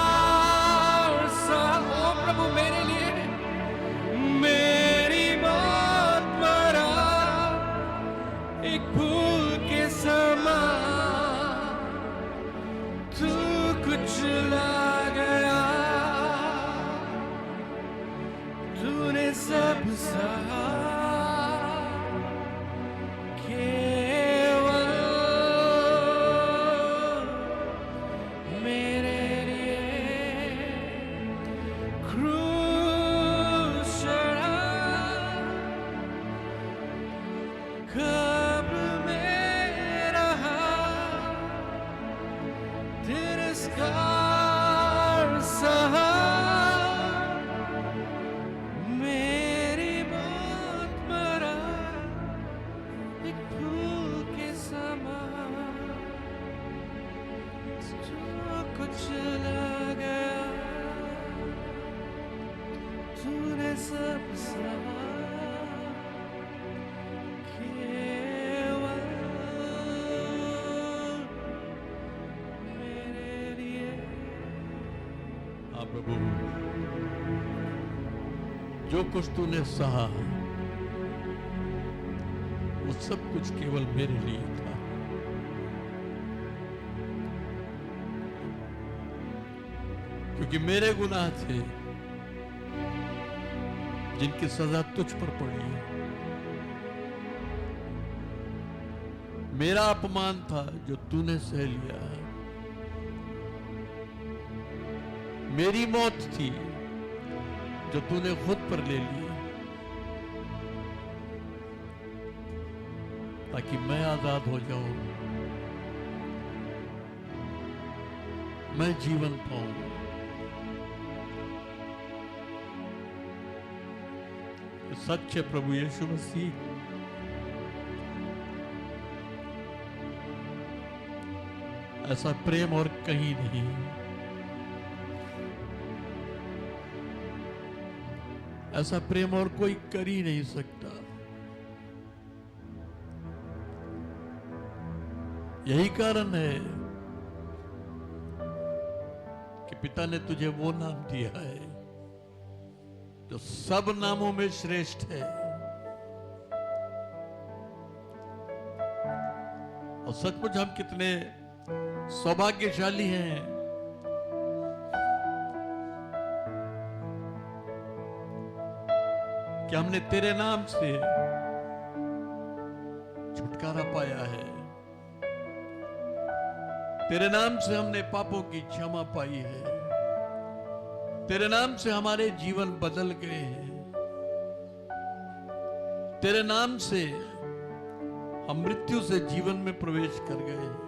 सहा। ओ प्रभु मेरे लिए, मेरी मौत मरा एक फूल के समान, तू कुछ ला गया तूने सब सहा, केवल मेरे लिए। क्रूस चढ़ा, कब्र में रहा, तिरस्कार सहा, मेरी मौत मरा एक फूल के समान, जो कुछ लगा तूने सब सहा, केवल मेरे लिए। हाँ प्रभु, जो कुछ तूने सहा वो सब कुछ केवल मेरे लिए था। क्योंकि मेरे गुनाह थे जिनकी सजा तुझ पर पड़ी। मेरा अपमान था जो तूने सह लिया। मेरी मौत थी जो तूने खुद पर ले ली, ताकि मैं आजाद हो जाऊं, मैं जीवन पाऊं। सच है प्रभु यीशु मसीह, ऐसा प्रेम और कहीं नहीं, ऐसा प्रेम और कोई कर ही नहीं सकता। यही कारण है कि पिता ने तुझे वो नाम दिया है जो सब नामों में श्रेष्ठ है। और सचमुच हम कितने सौभाग्यशाली हैं कि हमने तेरे नाम से छुटकारा पाया है, तेरे नाम से हमने पापों की क्षमा पाई है, तेरे नाम से हमारे जीवन बदल गए हैं, तेरे नाम से हम मृत्यु से जीवन में प्रवेश कर गए हैं।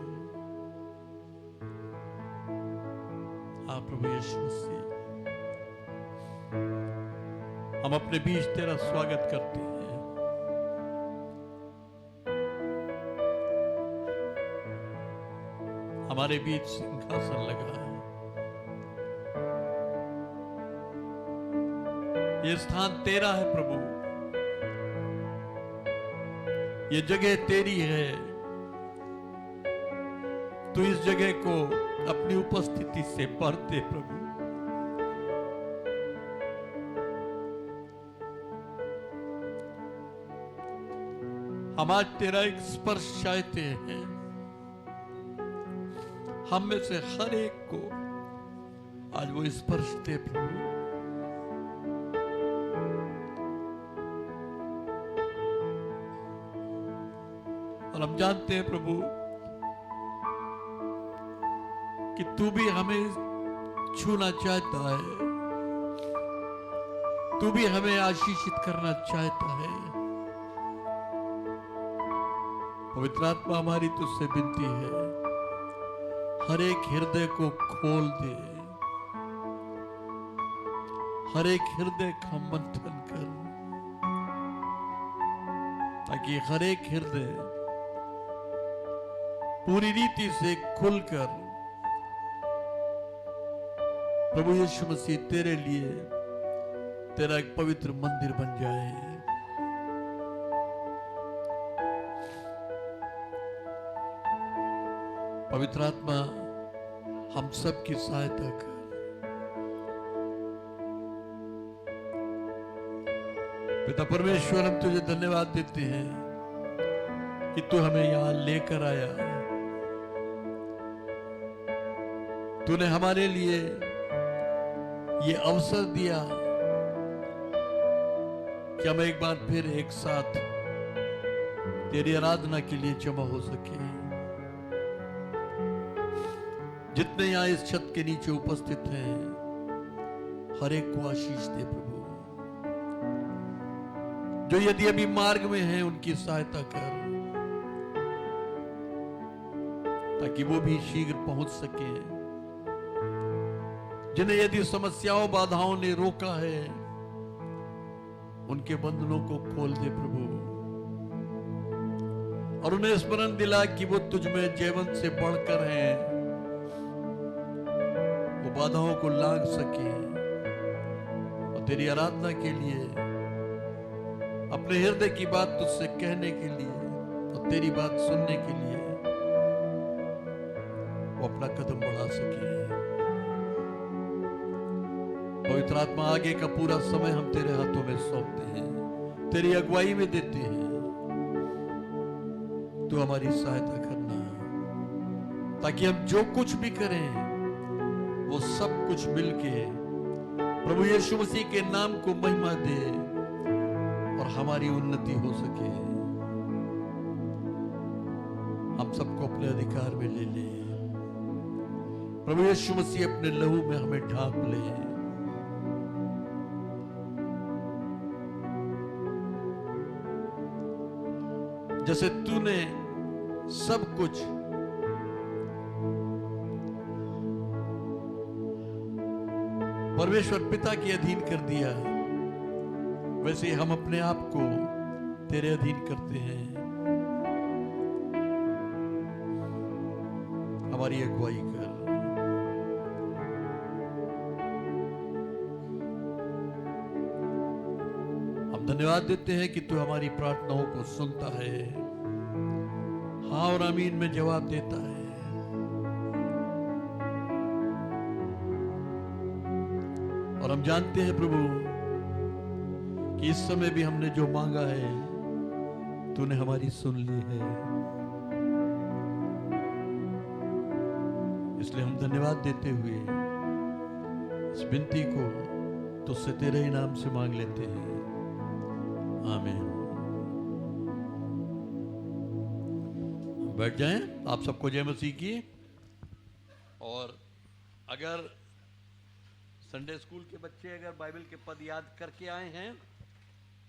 हाँ प्रभु यीशु मसीह, हम अपने बीच तेरा स्वागत करते हैं। हमारे बीच सिंहासन लगा है, ये स्थान तेरा है प्रभु, ये जगह तेरी है। तू इस जगह को अपनी उपस्थिति से भर दे प्रभु। हम आज तेरा एक स्पर्श चाहते हैं, हम में से हर एक को आज वो स्पर्श दे प्रभु। और हम जानते हैं प्रभु कि तू भी हमें छूना चाहता है, तू भी हमें आशीषित करना चाहता है। पवित्र आत्मा, हमारी तुझसे विनती है, हर एक हृदय को खोल दे, हर एक हृदय का मंथन कर, ताकि हर एक हृदय पूरी रीति से खुलकर प्रभु यीशु मसीह तेरे लिए तेरा एक पवित्र मंदिर बन जाए। पवित्र आत्मा, हम सब की सहायता कर। पिता परमेश्वर, हम तुझे धन्यवाद देते हैं कि तू हमें यहां लेकर आया। तूने हमारे लिए ये अवसर दिया कि हम एक बार फिर एक साथ तेरी आराधना के लिए जमा हो सके। जितने यहां इस छत के नीचे उपस्थित हैं, हर एक को आशीष दे प्रभु। जो यदि अभी मार्ग में हैं, उनकी सहायता कर, ताकि वो भी शीघ्र पहुंच सके। जिन्हें यदि समस्याओं बाधाओं ने रोका है, उनके बंधनों को खोल दे प्रभु, और उन्हें स्मरण दिला कि वो तुझ में जयवंत से बढ़कर हैं। वो बाधाओं को लांघ सके और तेरी आराधना के लिए, अपने हृदय की बात तुझसे कहने के लिए और तेरी बात सुनने के लिए वो अपना कदम बढ़ा सके। पवित्र आत्मा, आगे का पूरा समय हम तेरे हाथों में सौंपते हैं, तेरी अगुवाई में देते हैं। तू हमारी सहायता करना, ताकि हम जो कुछ भी करें वो सब कुछ मिलके प्रभु यीशु मसीह के नाम को महिमा दे और हमारी उन्नति हो सके। हम सबको अपने अधिकार में ले ले प्रभु यीशु मसीह, अपने लहू में हमें ढांप ले। जैसे तूने सब कुछ परमेश्वर पिता के अधीन कर दिया, वैसे ही हम अपने आप को तेरे अधीन करते हैं। हमारी अगुवाई कर। हम धन्यवाद देते हैं कि तू हमारी प्रार्थनाओं को सुनता है, हाँ और आमीन में जवाब देता है। और हम जानते हैं प्रभु कि इस समय भी हमने जो मांगा है तूने हमारी सुन ली है, इसलिए हम धन्यवाद देते हुए इस विनती को तुझसे तेरे ही नाम से मांग लेते हैं। आमीन। बैठ जाएं। आप सबको जय मसीह की। और अगर संडे स्कूल के बच्चे अगर बाइबल के पद याद करके आए हैं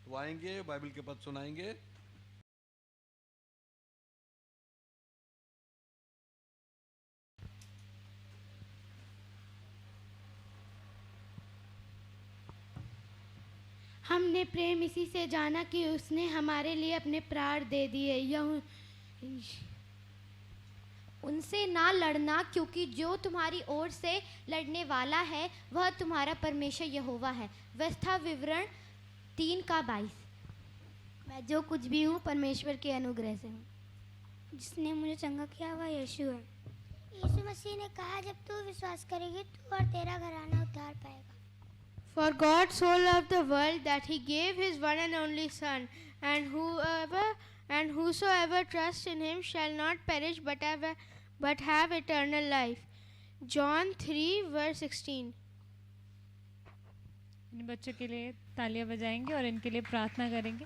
तो आएंगे, बाइबल के पद सुनाएंगे। हमने प्रेम इसी से जाना कि उसने हमारे लिए अपने प्राण दे दिए। उनसे ना लड़ना, क्योंकि जो तुम्हारी ओर से लड़ने वाला है वह तुम्हारा परमेश्वर यहोवा है। व्यवस्था विवरण 3:22। मैं जो कुछ भी हूँ परमेश्वर के अनुग्रह से हूँ। जिसने मुझे चंगा किया वह यीशु है। यीशु मसीह ने कहा, जब तू विश्वास करेगी तू और तेरा घराना उद्धार पाएगा। For God so loved the world that he gave his one and only Son, and whosoever trusts in him shall not perish but have eternal life. John 3:16। इन बच्चों के लिए तालियां बजाएंगे और इनके लिए प्रार्थना करेंगे।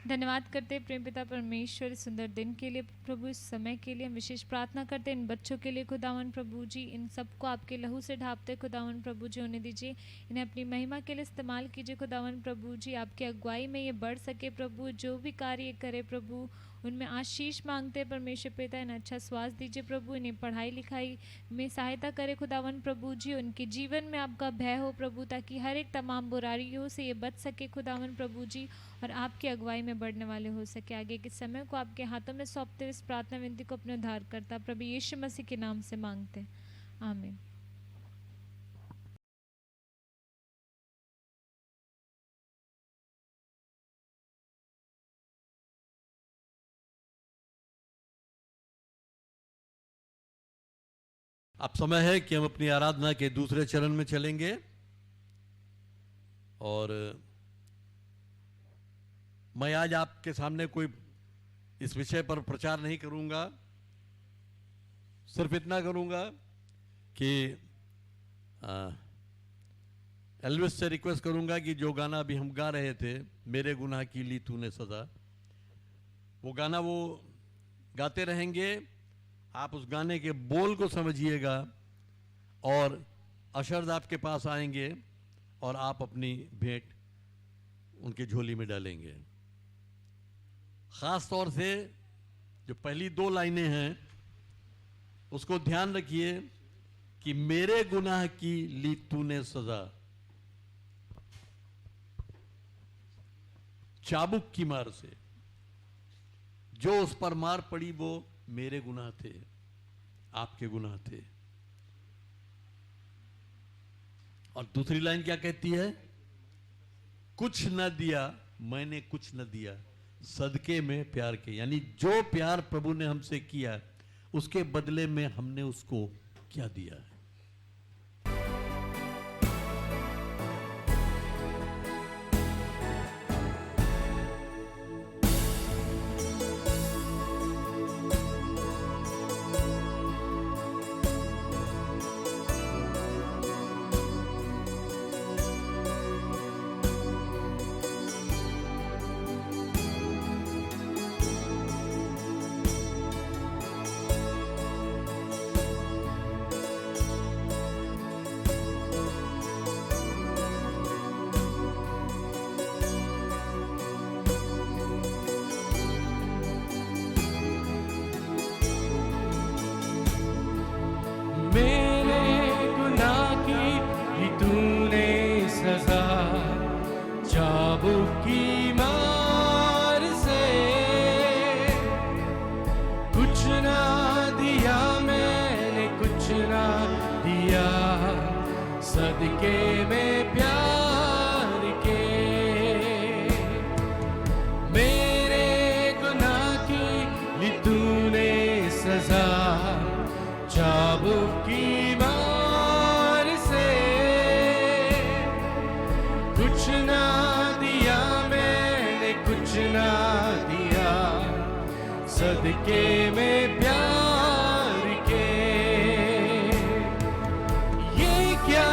धन्यवाद करते हैं प्रेम पिता परमेश्वर इस सुंदर दिन के लिए प्रभु, इस समय के लिए हम विशेष प्रार्थना करते हैं इन बच्चों के लिए खुदावन प्रभु जी। इन सबको आपके लहू से ढापते खुदावन प्रभु जी होने दीजिए, इन्हें अपनी महिमा के लिए इस्तेमाल कीजिए खुदावन प्रभु जी। आपकी अगुवाई में ये बढ़ सके प्रभु, जो भी कार्य करे प्रभु उनमें आशीष मांगते हैं परमेश्वर पिता। इन्हें अच्छा स्वास्थ्य दीजिए प्रभु, इन्हें पढ़ाई लिखाई में सहायता करे खुदावन प्रभु जी। उनके जीवन में आपका भय हो प्रभु, ताकि हर एक तमाम बुराइयों से ये बच सके खुदावन प्रभु जी, और आपकी अगुवाई में बढ़ने वाले हो सके। आगे के समय को आपके हाथों में सौंपते हुए इस प्रार्थना विनती को अपने उद्धार करता प्रभु यीशु मसीह के नाम से मांगते हैं, आमीन। अब समय है कि हम अपनी आराधना के दूसरे चरण में चलेंगे। और मैं आज आपके सामने कोई इस विषय पर प्रचार नहीं करूंगा, सिर्फ इतना करूंगा कि एल्विस से रिक्वेस्ट करूंगा कि जो गाना अभी हम गा रहे थे, मेरे गुनाह की ली तूने सजा, वो गाना वो गाते रहेंगे। आप उस गाने के बोल को समझिएगा और अशर्द आपके पास आएंगे और आप अपनी भेंट उनके झोली में डालेंगे। खास तौर से जो पहली 2 लाइनें हैं उसको ध्यान रखिए कि मेरे गुनाह की ली तूने सजा, चाबुक की मार से जो उस पर मार पड़ी वो मेरे गुनाह थे, आपके गुनाह थे। और दूसरी लाइन क्या कहती है? कुछ न दिया मैंने कुछ न दिया सदके में प्यार के, यानी जो प्यार प्रभु ने हमसे किया उसके बदले में हमने उसको क्या दिया है। मेरे गुनाह की ही तूने सजा, सदके में प्यार के मेरे गुनाह की ली तूने सजा चाबुक की मार से कुछ ना दिया मैंने कुछ ना दिया सदके में प्यार के ये क्या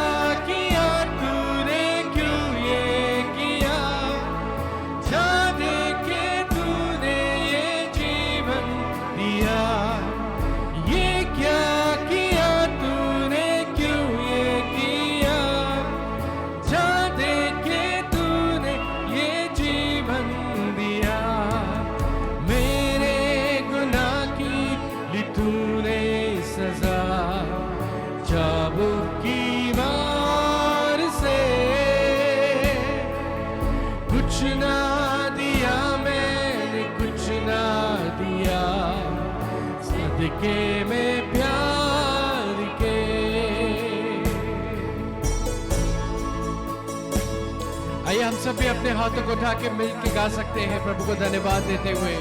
किया तूने क्यों ये किया जाने के तूने ये जीवन दिया ये क्या किया तूने क्यों ये किया जाने के तूने ये जीवन दिया मेरे गुनाह की ली तूने सजा चाबुक की मार से कुछ ना दिया मैंने कुछ ना दिया सदके में प्यार के आइए हम सब भी अपने हाथों को उठा के मिल के गा सकते हैं प्रभु को धन्यवाद देते हुए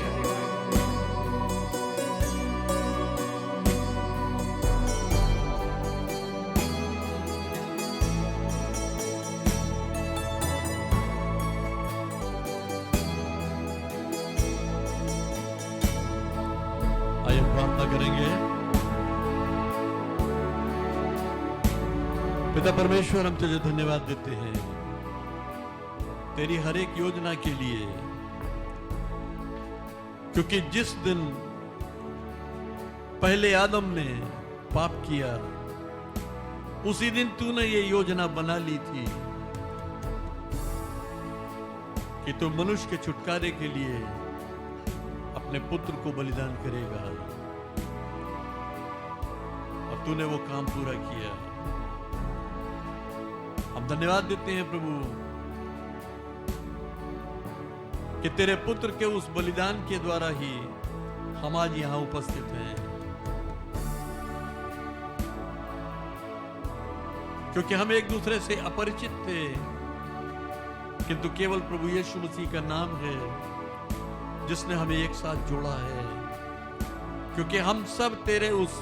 आइए हम प्रार्थना करेंगे। पिता परमेश्वर, हम तुझे धन्यवाद देते हैं तेरी हर एक योजना के लिए, क्योंकि जिस दिन पहले आदम ने पाप किया उसी दिन तूने ये योजना बना ली थी कि तू मनुष्य के छुटकारे के लिए अपने पुत्र को बलिदान करेगा, और तूने वो काम पूरा किया। हम धन्यवाद देते हैं प्रभु कि तेरे पुत्र के उस बलिदान के द्वारा ही हम आज यहां उपस्थित हैं, क्योंकि हम एक दूसरे से अपरिचित थे, किंतु केवल प्रभु यीशु मसीह का नाम है जिसने हमें एक साथ जोड़ा है, क्योंकि हम सब तेरे उस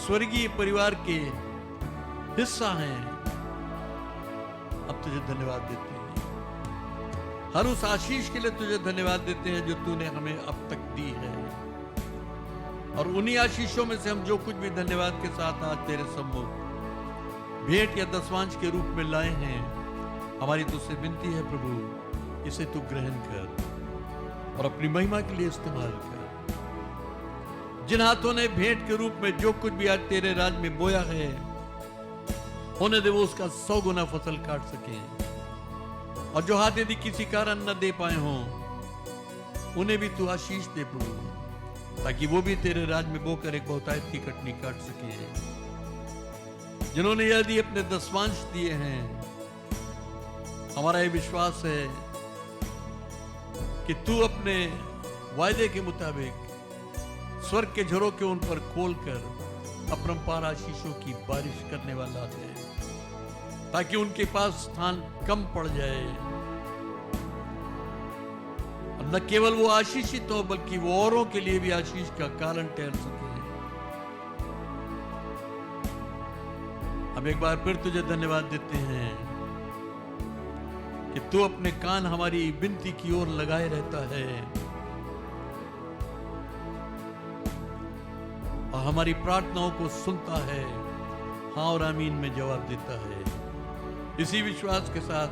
स्वर्गीय परिवार के हिस्सा हैं। अब तुझे धन्यवाद देते हैं, हर उस आशीष के लिए तुझे धन्यवाद देते हैं जो तूने हमें अब तक दी है, और उन्हीं आशीषों में से हम जो कुछ भी धन्यवाद के साथ आज तेरे सम्मुख भेंट या दसवांश के रूप में लाए हैं, हमारी तुझसे विनती है प्रभु, इसे तू ग्रहण कर और अपनी महिमा के लिए इस्तेमाल कर। जिन हाथों ने भेंट के रूप में जो कुछ भी आज तेरे राज में बोया है, होने दे वो उसका 100 गुना फसल काट सकें, और जो हाथ यदि किसी कारण न दे पाए हों उन्हें भी तू आशीष दे प्रभु, ताकि वो भी तेरे राज में बोकर एक बहुतायत की कटनी काट सके। जिन्होंने यदि अपने दसवांश दिए हैं, हमारा ये विश्वास है कि तू अपने वायदे के मुताबिक स्वर्ग के झरोखे उन पर खोलकर अपरंपार आशीषों की बारिश करने वाला है, ताकि उनके पास स्थान कम पड़ जाए, और न केवल वो आशीषित हो बल्कि वो औरों के लिए भी आशीष का कारण ठहर सके। हम एक बार फिर तुझे धन्यवाद देते हैं कि तू अपने कान हमारी विनती की ओर लगाए रहता है, और हमारी प्रार्थनाओं को सुनता है, हाँ और आमीन में जवाब देता है। इसी विश्वास के साथ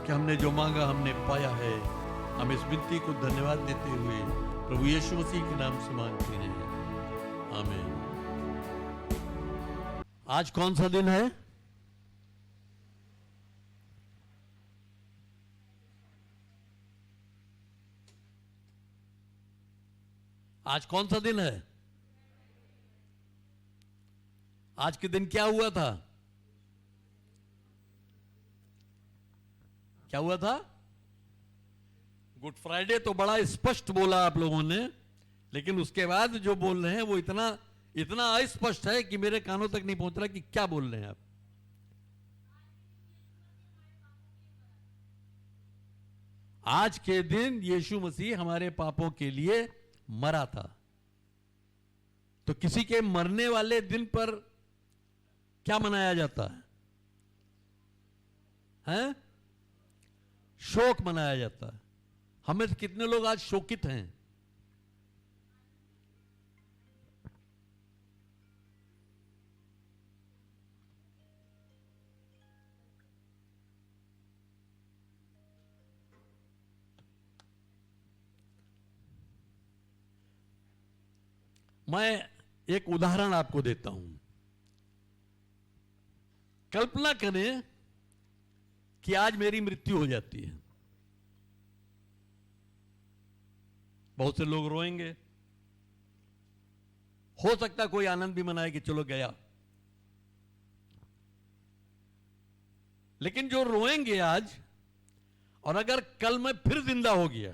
कि हमने जो मांगा हमने पाया है, हम इस विनती को धन्यवाद देते हुए प्रभु यीशु मसीह के नाम से मांगते हैं, आमीन। आज कौन सा दिन है? आज कौन सा दिन है? आज के दिन क्या हुआ था? क्या हुआ था? गुड फ्राइडे तो बड़ा स्पष्ट बोला आप लोगों ने, लेकिन उसके बाद जो बोल रहे हैं वो इतना अस्पष्ट है कि मेरे कानों तक नहीं पहुंच रहा कि क्या बोल रहे हैं आप। आज के दिन यीशु मसीह हमारे पापों के लिए मरा था। तो किसी के मरने वाले दिन पर क्या मनाया जाता है? हैं? शोक मनाया जाता है। हमें से कितने लोग आज शोकित हैं? मैं एक उदाहरण आपको देता हूं। कल्पना करें कि आज मेरी मृत्यु हो जाती है। बहुत से लोग रोएंगे, हो सकता कोई आनंद भी मनाए कि चलो गया, लेकिन जो रोएंगे आज, और अगर कल मैं फिर जिंदा हो गया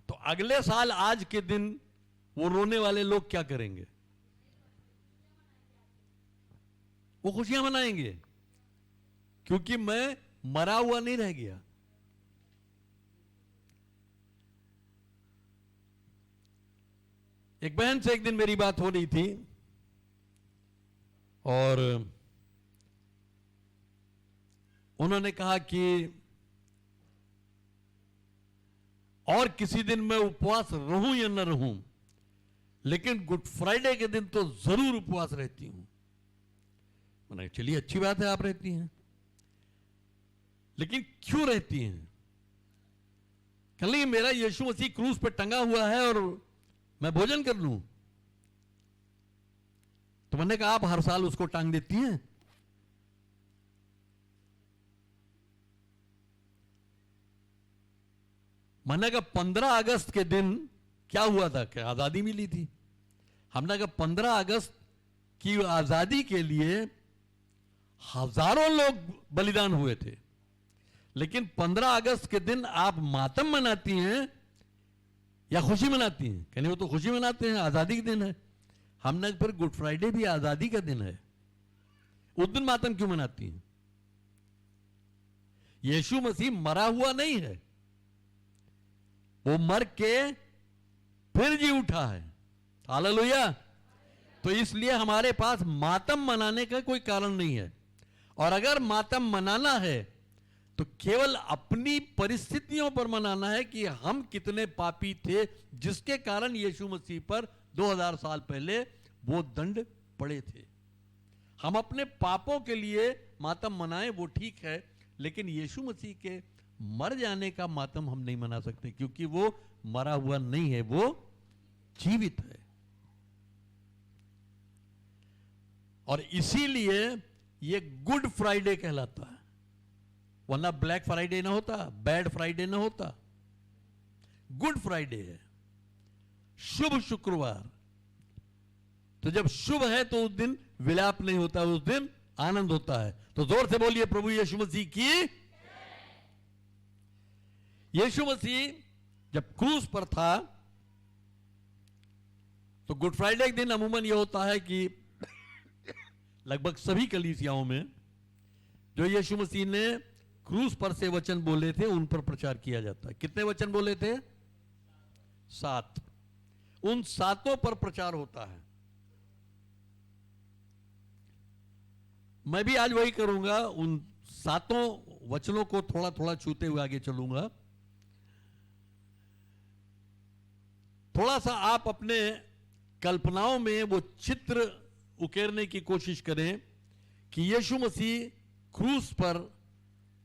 तो अगले साल आज के दिन वो रोने वाले लोग क्या करेंगे? वो खुशियां मनाएंगे, क्योंकि मैं मरा हुआ नहीं रह गया। एक बहन से एक दिन मेरी बात हो रही थी और उन्होंने कहा कि और किसी दिन मैं उपवास रहूं या न रहूं, लेकिन गुड फ्राइडे के दिन तो जरूर उपवास रहती हूं। मैंने कहा चलिए अच्छी बात है, आप रहती हैं, लेकिन क्यों रहती हैं? कल ही मेरा यीशु मसीह क्रूस पे टंगा हुआ है और मैं भोजन कर लूं। तो मैंने कहा आप हर साल उसको टांग देती हैं? मैंने कहा 15 अगस्त के दिन क्या हुआ था? क्या आजादी मिली थी? हमने कहा 15 अगस्त की आजादी के लिए हजारों लोग बलिदान हुए थे, लेकिन 15 अगस्त के दिन आप मातम मनाती हैं या खुशी मनाती हैं? कहने वो तो खुशी मनाते हैं, आजादी के दिन है। हमने फिर गुड फ्राइडे भी आजादी का दिन है, उस दिन मातम क्यों मनाती हैं? यीशु मसीह मरा हुआ नहीं है, वो मर के फिर जी उठा है। हालेलुया। तो इसलिए हमारे पास मातम मनाने का कोई कारण नहीं है। और अगर मातम मनाना है तो केवल अपनी परिस्थितियों पर मनाना है कि हम कितने पापी थे, जिसके कारण यीशु मसीह पर 2000 साल पहले वो दंड पड़े थे। हम अपने पापों के लिए मातम मनाएं, वो ठीक है, लेकिन यीशु मसीह के मर जाने का मातम हम नहीं मना सकते, क्योंकि वो मरा हुआ नहीं है, वो जीवित है। और इसीलिए ये गुड फ्राइडे कहलाता है, वरना ब्लैक फ्राइडे ना होता, बैड फ्राइडे ना होता। गुड फ्राइडे है, शुभ शुक्रवार। तो जब शुभ है तो उस दिन विलाप नहीं होता, उस दिन आनंद होता है। तो जोर से बोलिए प्रभु यीशु मसीह की। यीशु मसीह जब क्रूस पर था तो गुड फ्राइडे के दिन अमूमन यह होता है कि लगभग सभी कलीसियाओं में जो यीशु मसीह ने क्रूस पर से वचन बोले थे उन पर प्रचार किया जाता है। कितने वचन बोले थे? 7। उन 7 पर प्रचार होता है। मैं भी आज वही करूंगा, उन 7 वचनों को थोड़ा थोड़ा छूते हुए आगे चलूंगा। थोड़ा सा आप अपने कल्पनाओं में वो चित्र उकेरने की कोशिश करें कि यीशु मसीह क्रूस पर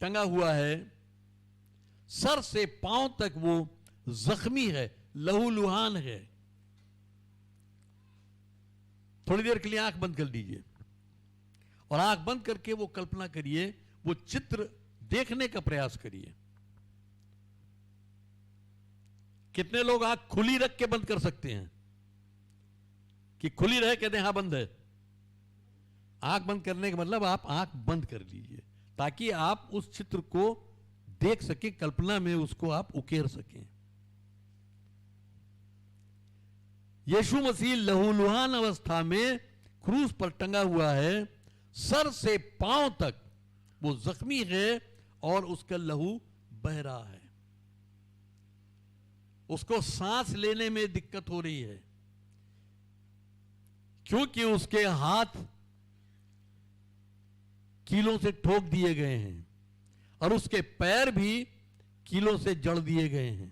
टंगा हुआ है, सर से पांव तक वो जख्मी है, लहूलुहान है। थोड़ी देर के लिए आंख बंद कर लीजिए और आंख बंद करके वो कल्पना करिए, वो चित्र देखने का प्रयास करिए। कितने लोग आंख खुली रख के बंद कर सकते हैं? कि खुली रहे कहते हैं हाँ बंद है। आंख बंद करने का मतलब आप आंख बंद कर लीजिए ताकि आप उस चित्र को देख सकें, कल्पना में उसको आप उकेर सकें। यीशु मसीह लहूलुहान अवस्था में क्रूस पर टंगा हुआ है, सर से पांव तक वो जख्मी है और उसका लहू बह रहा है, उसको सांस लेने में दिक्कत हो रही है, क्योंकि उसके हाथ कीलों से ठोक दिए गए हैं और उसके पैर भी कीलों से जड़ दिए गए हैं।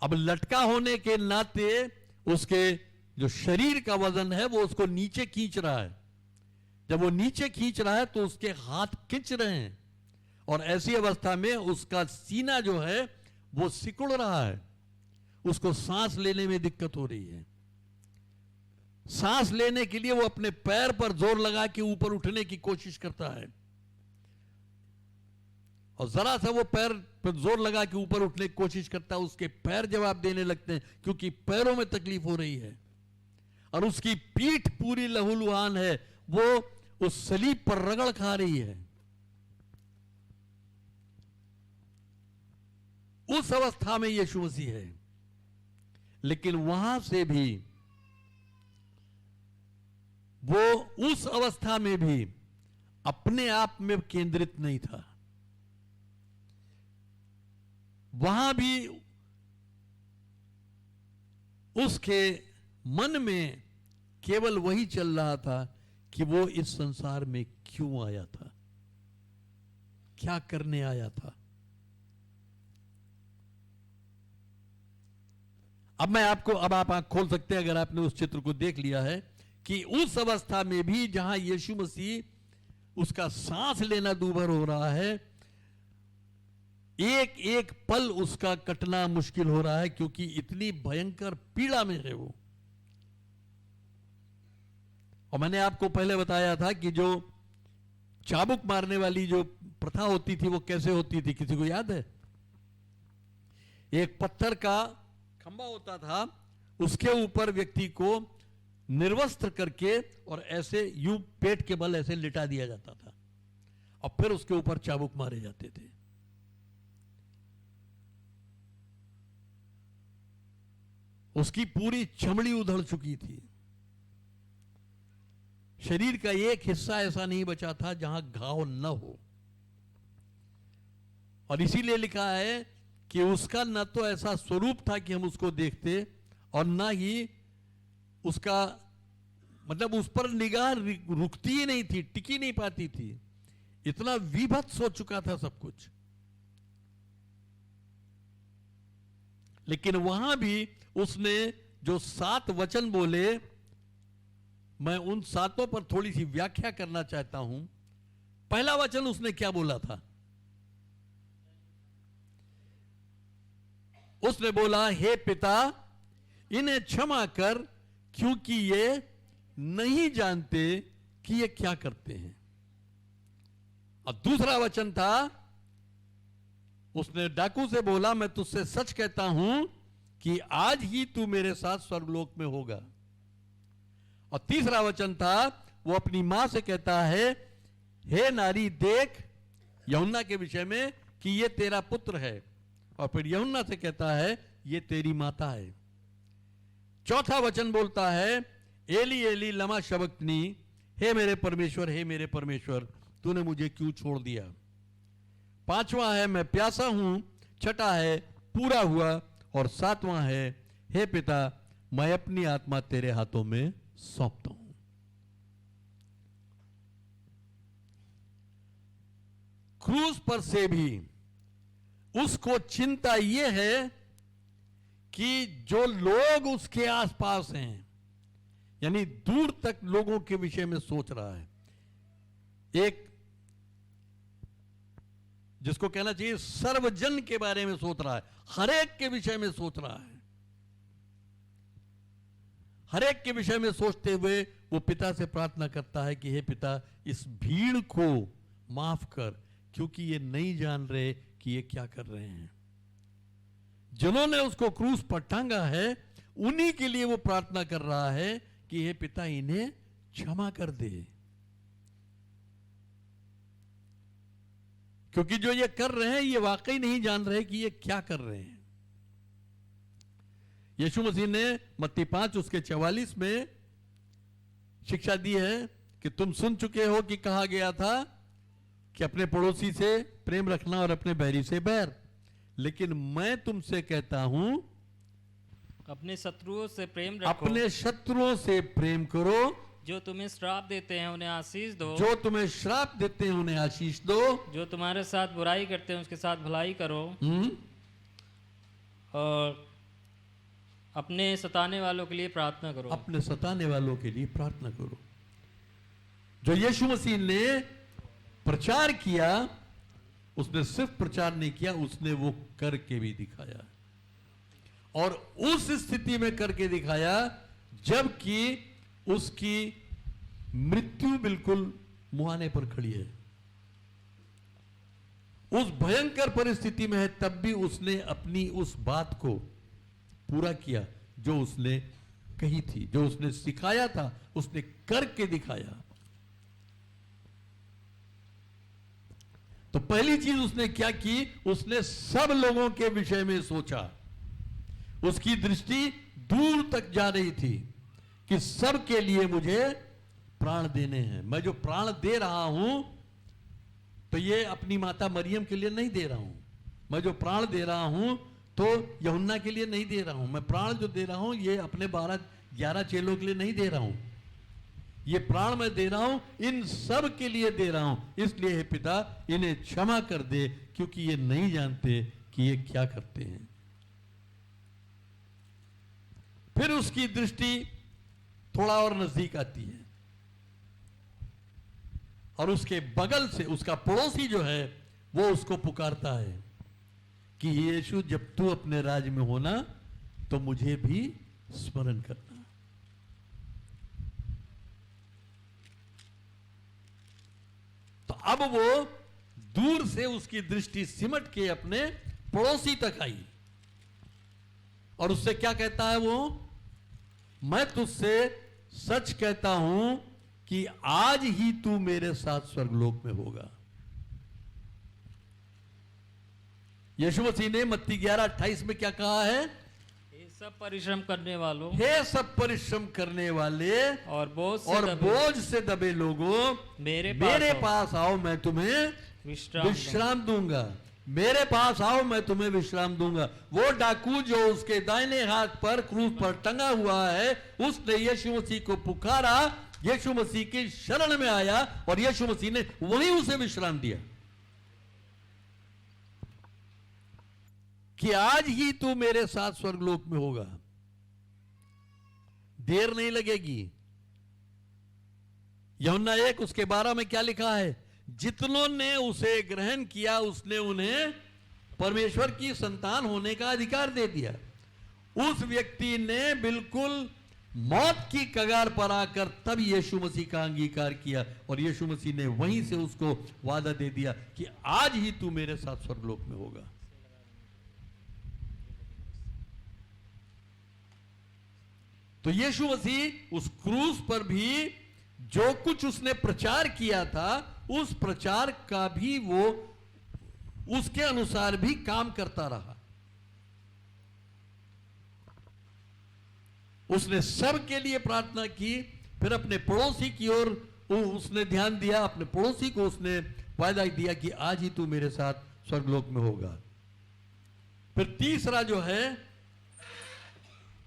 अब लटका होने के नाते उसके जो शरीर का वजन है वो उसको नीचे खींच रहा है। जब वो नीचे खींच रहा है तो उसके हाथ खींच रहे हैं और ऐसी अवस्था में उसका सीना जो है वो सिकुड़ रहा है, उसको सांस लेने में दिक्कत हो रही है। सांस लेने के लिए वो अपने पैर पर जोर लगा के ऊपर उठने की कोशिश करता है और जरा सा वो पैर पर जोर लगा के ऊपर उठने की कोशिश करता है, उसके पैर जवाब देने लगते हैं क्योंकि पैरों में तकलीफ हो रही है और उसकी पीठ पूरी लहूलुहान है, वो उस सलीब पर रगड़ खा रही है। उस अवस्था में यीशु मसीह है, लेकिन वहां से भी वो उस अवस्था में भी अपने आप में केंद्रित नहीं था। वहां भी उसके मन में केवल वही चल रहा था कि वो इस संसार में क्यों आया था, क्या करने आया था। अब आप आंख खोल सकते हैं अगर आपने उस चित्र को देख लिया है कि उस अवस्था में भी जहां यीशु मसीह उसका सांस लेना दूभर हो रहा है, एक एक पल उसका कटना मुश्किल हो रहा है क्योंकि इतनी भयंकर पीड़ा में है वो। और मैंने आपको पहले बताया था कि जो चाबुक मारने वाली जो प्रथा होती थी वो कैसे होती थी, किसी को याद है? एक पत्थर का खंबा होता था, उसके ऊपर व्यक्ति को निर्वस्त्र करके और ऐसे यूं पेट के बल ऐसे लिटा दिया जाता था और फिर उसके ऊपर चाबुक मारे जाते थे। उसकी पूरी चमड़ी उधड़ चुकी थी, शरीर का एक हिस्सा ऐसा नहीं बचा था जहां घाव न हो। और इसीलिए लिखा है कि उसका न तो ऐसा स्वरूप था कि हम उसको देखते और न ही उसका मतलब उस पर निगाह रुकती ही नहीं थी, टिकी नहीं पाती थी, इतना विभत्स हो चुका था सब कुछ। लेकिन वहां भी उसने जो 7 वचन बोले, मैं उन 7 पर थोड़ी सी व्याख्या करना चाहता हूं। पहला वचन उसने क्या बोला था? उसने बोला, हे पिता इन्हें क्षमा कर क्योंकि ये नहीं जानते कि ये क्या करते हैं। और दूसरा वचन था, उसने डाकू से बोला, मैं तुझसे सच कहता हूं कि आज ही तू मेरे साथ स्वर्गलोक में होगा। और तीसरा वचन था, वो अपनी मां से कहता है, हे नारी देख, यूहन्ना के विषय में कि ये तेरा पुत्र है। और फिर यूहन्ना से कहता है, ये तेरी माता है। चौथा वचन बोलता है, एली एली लमा शबक्तनी, हे मेरे परमेश्वर तूने मुझे क्यों छोड़ दिया। पांचवा है, मैं प्यासा हूं। छठा है, पूरा हुआ। और सातवां है, हे पिता मैं अपनी आत्मा तेरे हाथों में सौंपता हूं। क्रूस पर से भी उसको चिंता यह है कि जो लोग उसके आसपास हैं, यानी दूर तक लोगों के विषय में सोच रहा है, एक जिसको कहना चाहिए सर्वजन के बारे में सोच रहा है, हर एक के विषय में सोच रहा है। हर एक के विषय में सोचते हुए वो पिता से प्रार्थना करता है कि हे पिता इस भीड़ को माफ कर क्योंकि ये नहीं जान रहे कि ये क्या कर रहे हैं। जिन्होंने उसको क्रूस पर टांगा है उन्हीं के लिए वो प्रार्थना कर रहा है कि हे पिता इन्हें क्षमा कर दे, क्योंकि जो ये कर रहे हैं ये वाकई नहीं जान रहे कि ये क्या कर रहे हैं। यीशु मसीह ने मत्ती 5 उसके 44 में शिक्षा दी है कि तुम सुन चुके हो कि कहा गया था कि अपने पड़ोसी से प्रेम रखना और अपने बैरी से बैर, लेकिन मैं तुमसे कहता हूं अपने शत्रुओं से प्रेम रखो, अपने शत्रुओं से प्रेम करो, जो तुम्हें श्राप देते हैं उन्हें आशीष दो, जो तुम्हें श्राप देते हैं उन्हें आशीष दो, जो तुम्हारे साथ बुराई करते हैं उसके साथ भलाई करो, और अपने सताने वालों के लिए प्रार्थना करो। अपने सताने वालों के लिए प्रार्थना करो। जो यीशु मसीह ने प्रचार किया, उसने सिर्फ प्रचार नहीं किया, उसने वो करके भी दिखाया, और उस स्थिति में करके दिखाया जबकि उसकी मृत्यु बिल्कुल मुहाने पर खड़ी है, उस भयंकर परिस्थिति में है, तब भी उसने अपनी उस बात को पूरा किया जो उसने कही थी, जो उसने सिखाया था, उसने करके दिखाया। तो पहली चीज उसने क्या की, उसने सब लोगों के विषय में सोचा। उसकी दृष्टि दूर तक जा रही थी कि सब के लिए मुझे प्राण देने हैं। मैं जो प्राण दे रहा हूं तो ये अपनी माता मरियम के लिए नहीं दे रहा हूं, मैं जो प्राण दे रहा हूं तो यूहन्ना के लिए नहीं दे रहा हूं, मैं प्राण जो दे रहा हूं ये अपने 12-11 चेलों के लिए नहीं दे रहा हूं, ये प्राण मैं दे रहा हूं इन सब के लिए दे रहा हूं। इसलिए हे पिता इन्हें क्षमा कर दे, क्योंकि ये नहीं जानते कि ये क्या करते हैं। फिर उसकी दृष्टि थोड़ा और नजदीक आती है, और उसके बगल से उसका पड़ोसी जो है वो उसको पुकारता है कि यीशु जब तू अपने राज्य में होना तो मुझे भी स्मरण करना। तो अब वो दूर से उसकी दृष्टि सिमट के अपने पड़ोसी तक आई, और उससे क्या कहता है वो, मैं तुझसे सच कहता हूं कि आज ही तू मेरे साथ स्वर्गलोक में होगा। यीशु मसीह ने मत्ती 11:28 में क्या कहा है, हे सब परिश्रम करने वालों, हे सब परिश्रम करने वाले और बोझ से दबे लोगों, मेरे पास आओ, मैं तुम्हें विश्राम दूंगा। मेरे पास आओ, मैं तुम्हें विश्राम दूंगा। वो डाकू जो उसके दाहिने हाथ पर क्रूस पर टंगा हुआ है, उसने यीशु मसीह को पुकारा, यीशु मसीह की शरण में आया, और यीशु मसीह ने वहीं उसे विश्राम दिया कि आज ही तू मेरे साथ स्वर्गलोक में होगा, देर नहीं लगेगी। यूहन्ना 1 उसके 12 में क्या लिखा है, जितनों ने उसे ग्रहण किया उसने उन्हें परमेश्वर की संतान होने का अधिकार दे दिया। उस व्यक्ति ने बिल्कुल मौत की कगार पर आकर तब यीशु मसीह का अंगीकार किया, और यीशु मसीह ने वहीं से उसको वादा दे दिया कि आज ही तू मेरे साथ स्वर्गलोक में होगा। तो यीशु मसीह उस क्रूस पर भी जो कुछ उसने प्रचार किया था, उस प्रचार का भी वो उसके अनुसार भी काम करता रहा। उसने सब के लिए प्रार्थना की, फिर अपने पड़ोसी की ओर उसने ध्यान दिया, अपने पड़ोसी को उसने वायदा दिया कि आज ही तू मेरे साथ स्वर्गलोक में होगा। फिर तीसरा जो है,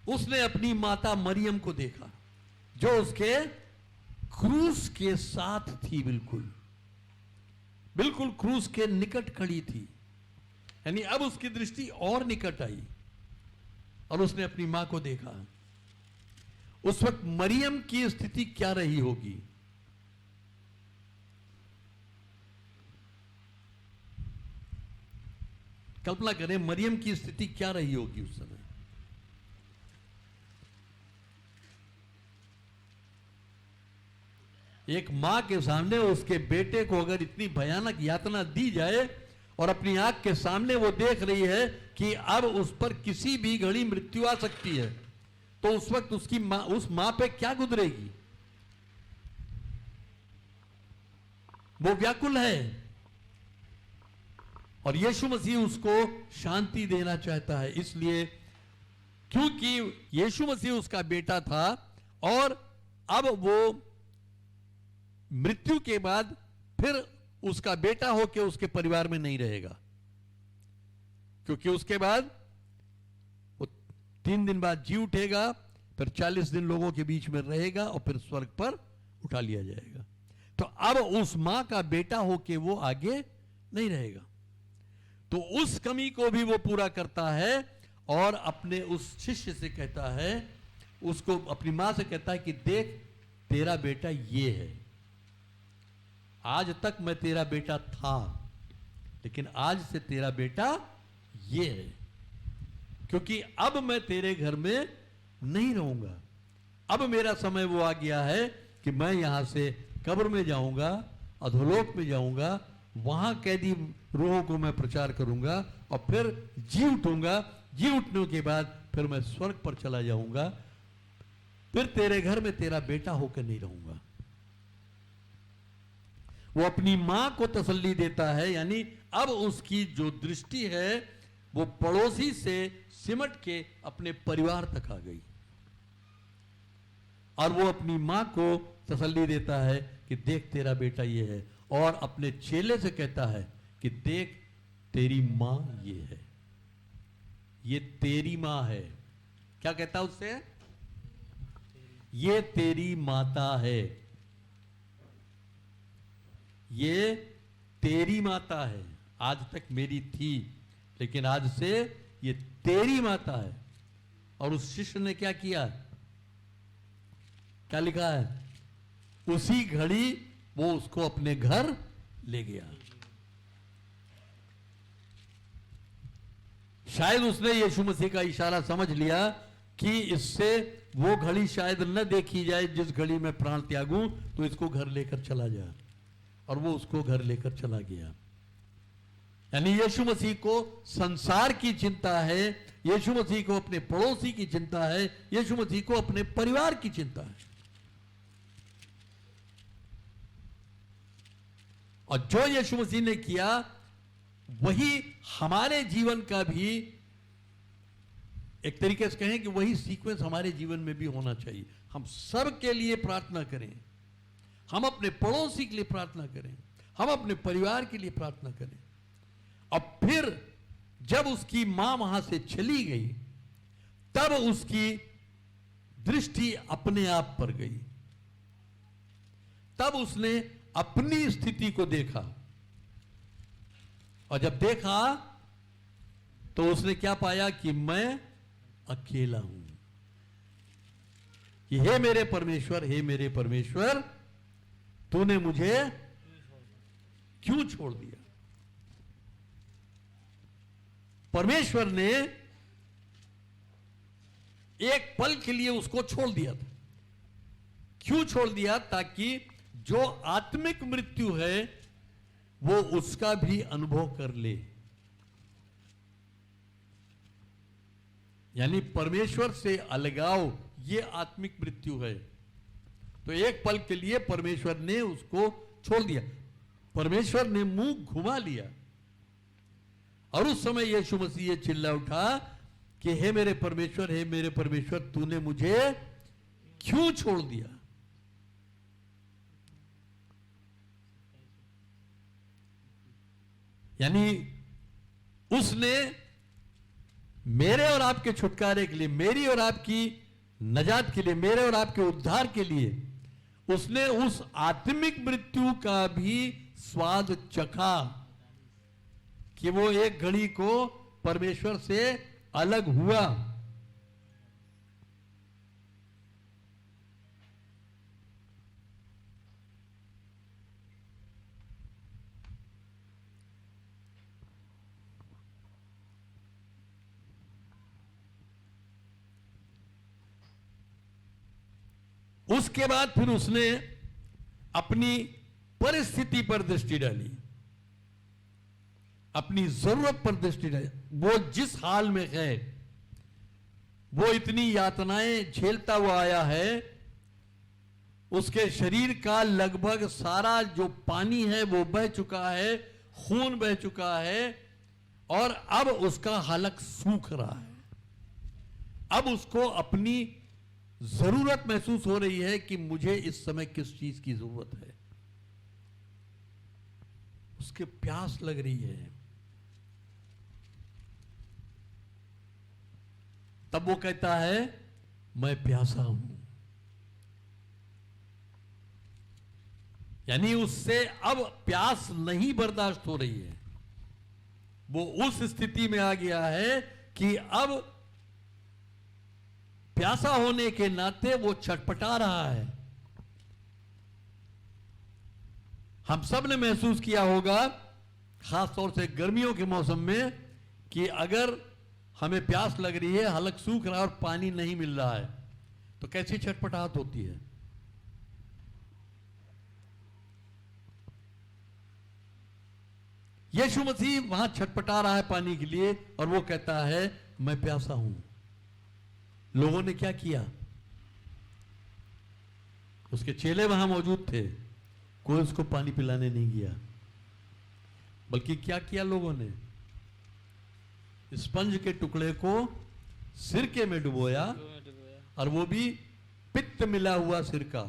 उसने अपनी माता मरियम को देखा जो उसके क्रूस के साथ थी, बिल्कुल क्रूस के निकट खड़ी थी। यानी अब उसकी दृष्टि और निकट आई, और उसने अपनी मां को देखा। उस वक्त मरियम की स्थिति क्या रही होगी? कल्पना करें मरियम की स्थिति क्या रही होगी उस समय। एक मां के सामने उसके बेटे को अगर इतनी भयानक यातना दी जाए, और अपनी आंख के सामने वो देख रही है कि अब उस पर किसी भी घड़ी मृत्यु आ सकती है, तो उस वक्त उसकी मां, उस मां पे क्या गुजरेगी? वो व्याकुल है, और यीशु मसीह उसको शांति देना चाहता है। इसलिए क्योंकि यीशु मसीह उसका बेटा था, और अब वो मृत्यु के बाद फिर उसका बेटा होके उसके परिवार में नहीं रहेगा, क्योंकि उसके बाद वो 3 दिन बाद जी उठेगा, फिर 40 दिन लोगों के बीच में रहेगा और फिर स्वर्ग पर उठा लिया जाएगा। तो अब उस मां का बेटा होके वो आगे नहीं रहेगा, तो उस कमी को भी वो पूरा करता है और अपने उस शिष्य से कहता है, उसको अपनी मां से कहता है कि देख तेरा बेटा ये है, आज तक मैं तेरा बेटा था लेकिन आज से तेरा बेटा ये है, क्योंकि अब मैं तेरे घर में नहीं रहूंगा, अब मेरा समय वो आ गया है कि मैं यहां से कब्र में जाऊंगा, अधोलोक में जाऊंगा, वहां कैदी रूहों को मैं प्रचार करूंगा और फिर जी उठूंगा, जी उठने के बाद फिर मैं स्वर्ग पर चला जाऊंगा, फिर तेरे घर में तेरा बेटा होकर नहीं रहूंगा। वो अपनी मां को तसल्ली देता है, यानी अब उसकी जो दृष्टि है वो पड़ोसी से सिमट के अपने परिवार तक आ गई, और वो अपनी मां को तसल्ली देता है कि देख तेरा बेटा ये है, और अपने चेले से कहता है कि देख तेरी मां ये है, ये तेरी मां है। क्या कहता है उससे? ये तेरी माता है, ये तेरी माता है, आज तक मेरी थी लेकिन आज से ये तेरी माता है। और उस शिष्य ने क्या किया, क्या लिखा है? उसी घड़ी वो उसको अपने घर ले गया। शायद उसने यीशु मसीह का इशारा समझ लिया कि इससे वो घड़ी शायद न देखी जाए जिस घड़ी में प्राण त्यागूं, तो इसको घर लेकर चला जा, और वो उसको घर लेकर चला गया। यानी यीशु मसीह को संसार की चिंता है, यीशु मसीह को अपने पड़ोसी की चिंता है, यीशु मसीह को अपने परिवार की चिंता है। और जो यीशु मसीह ने किया वही हमारे जीवन का भी एक तरीके से कहें कि वही सीक्वेंस हमारे जीवन में भी होना चाहिए। हम सब के लिए प्रार्थना करें, हम अपने पड़ोसी के लिए प्रार्थना करें, हम अपने परिवार के लिए प्रार्थना करें। और फिर जब उसकी मां वहां से चली गई तब उसकी दृष्टि अपने आप पर गई, तब उसने अपनी स्थिति को देखा, और जब देखा तो उसने क्या पाया कि मैं अकेला हूं, कि हे मेरे परमेश्वर, हे मेरे परमेश्वर, तूने मुझे क्यों छोड़ दिया। परमेश्वर ने एक पल के लिए उसको छोड़ दिया था। क्यों छोड़ दिया? ताकि जो आत्मिक मृत्यु है वो उसका भी अनुभव कर ले। यानी परमेश्वर से अलगाव ये आत्मिक मृत्यु है। तो एक पल के लिए परमेश्वर ने उसको छोड़ दिया, परमेश्वर ने मुंह घुमा लिया, और उस समय यीशु मसीह ये चिल्ला उठा कि हे मेरे परमेश्वर, हे मेरे परमेश्वर, तूने मुझे क्यों छोड़ दिया। यानी उसने मेरे और आपके छुटकारे के लिए, मेरी और आपकी नजात के लिए, मेरे और आपके उद्धार के लिए उसने उस आत्मिक मृत्यु का भी स्वाद चखा कि वो एक घड़ी को परमेश्वर से अलग हुआ। उसके बाद फिर उसने अपनी परिस्थिति पर दृष्टि डाली, अपनी जरूरत पर दृष्टि डाली। वो जिस हाल में है, वो इतनी यातनाएं झेलता हुआ आया है, उसके शरीर का लगभग सारा जो पानी है वो बह चुका है, खून बह चुका है, और अब उसका हलक सूख रहा है। अब उसको अपनी जरूरत महसूस हो रही है कि मुझे इस समय किस चीज की जरूरत है। उसके प्यास लग रही है, तब वो कहता है मैं प्यासा हूं। यानी उससे अब प्यास नहीं बर्दाश्त हो रही है, वो उस स्थिति में आ गया है कि अब प्यासा होने के नाते वो छटपटा रहा है। हम सब ने महसूस किया होगा, खास तौर से गर्मियों के मौसम में, कि अगर हमें प्यास लग रही है, हलक सूख रहा है और पानी नहीं मिल रहा है, तो कैसी छटपटाहट होती है। यीशु मसीह वहां छटपटा रहा है पानी के लिए, और वो कहता है मैं प्यासा हूं। लोगों ने क्या किया? उसके चेले वहां मौजूद थे, कोई उसको पानी पिलाने नहीं गया, बल्कि क्या किया लोगों ने? स्पंज के टुकड़े को सिरके में डुबोया, और वो भी पित्त मिला हुआ सिरका,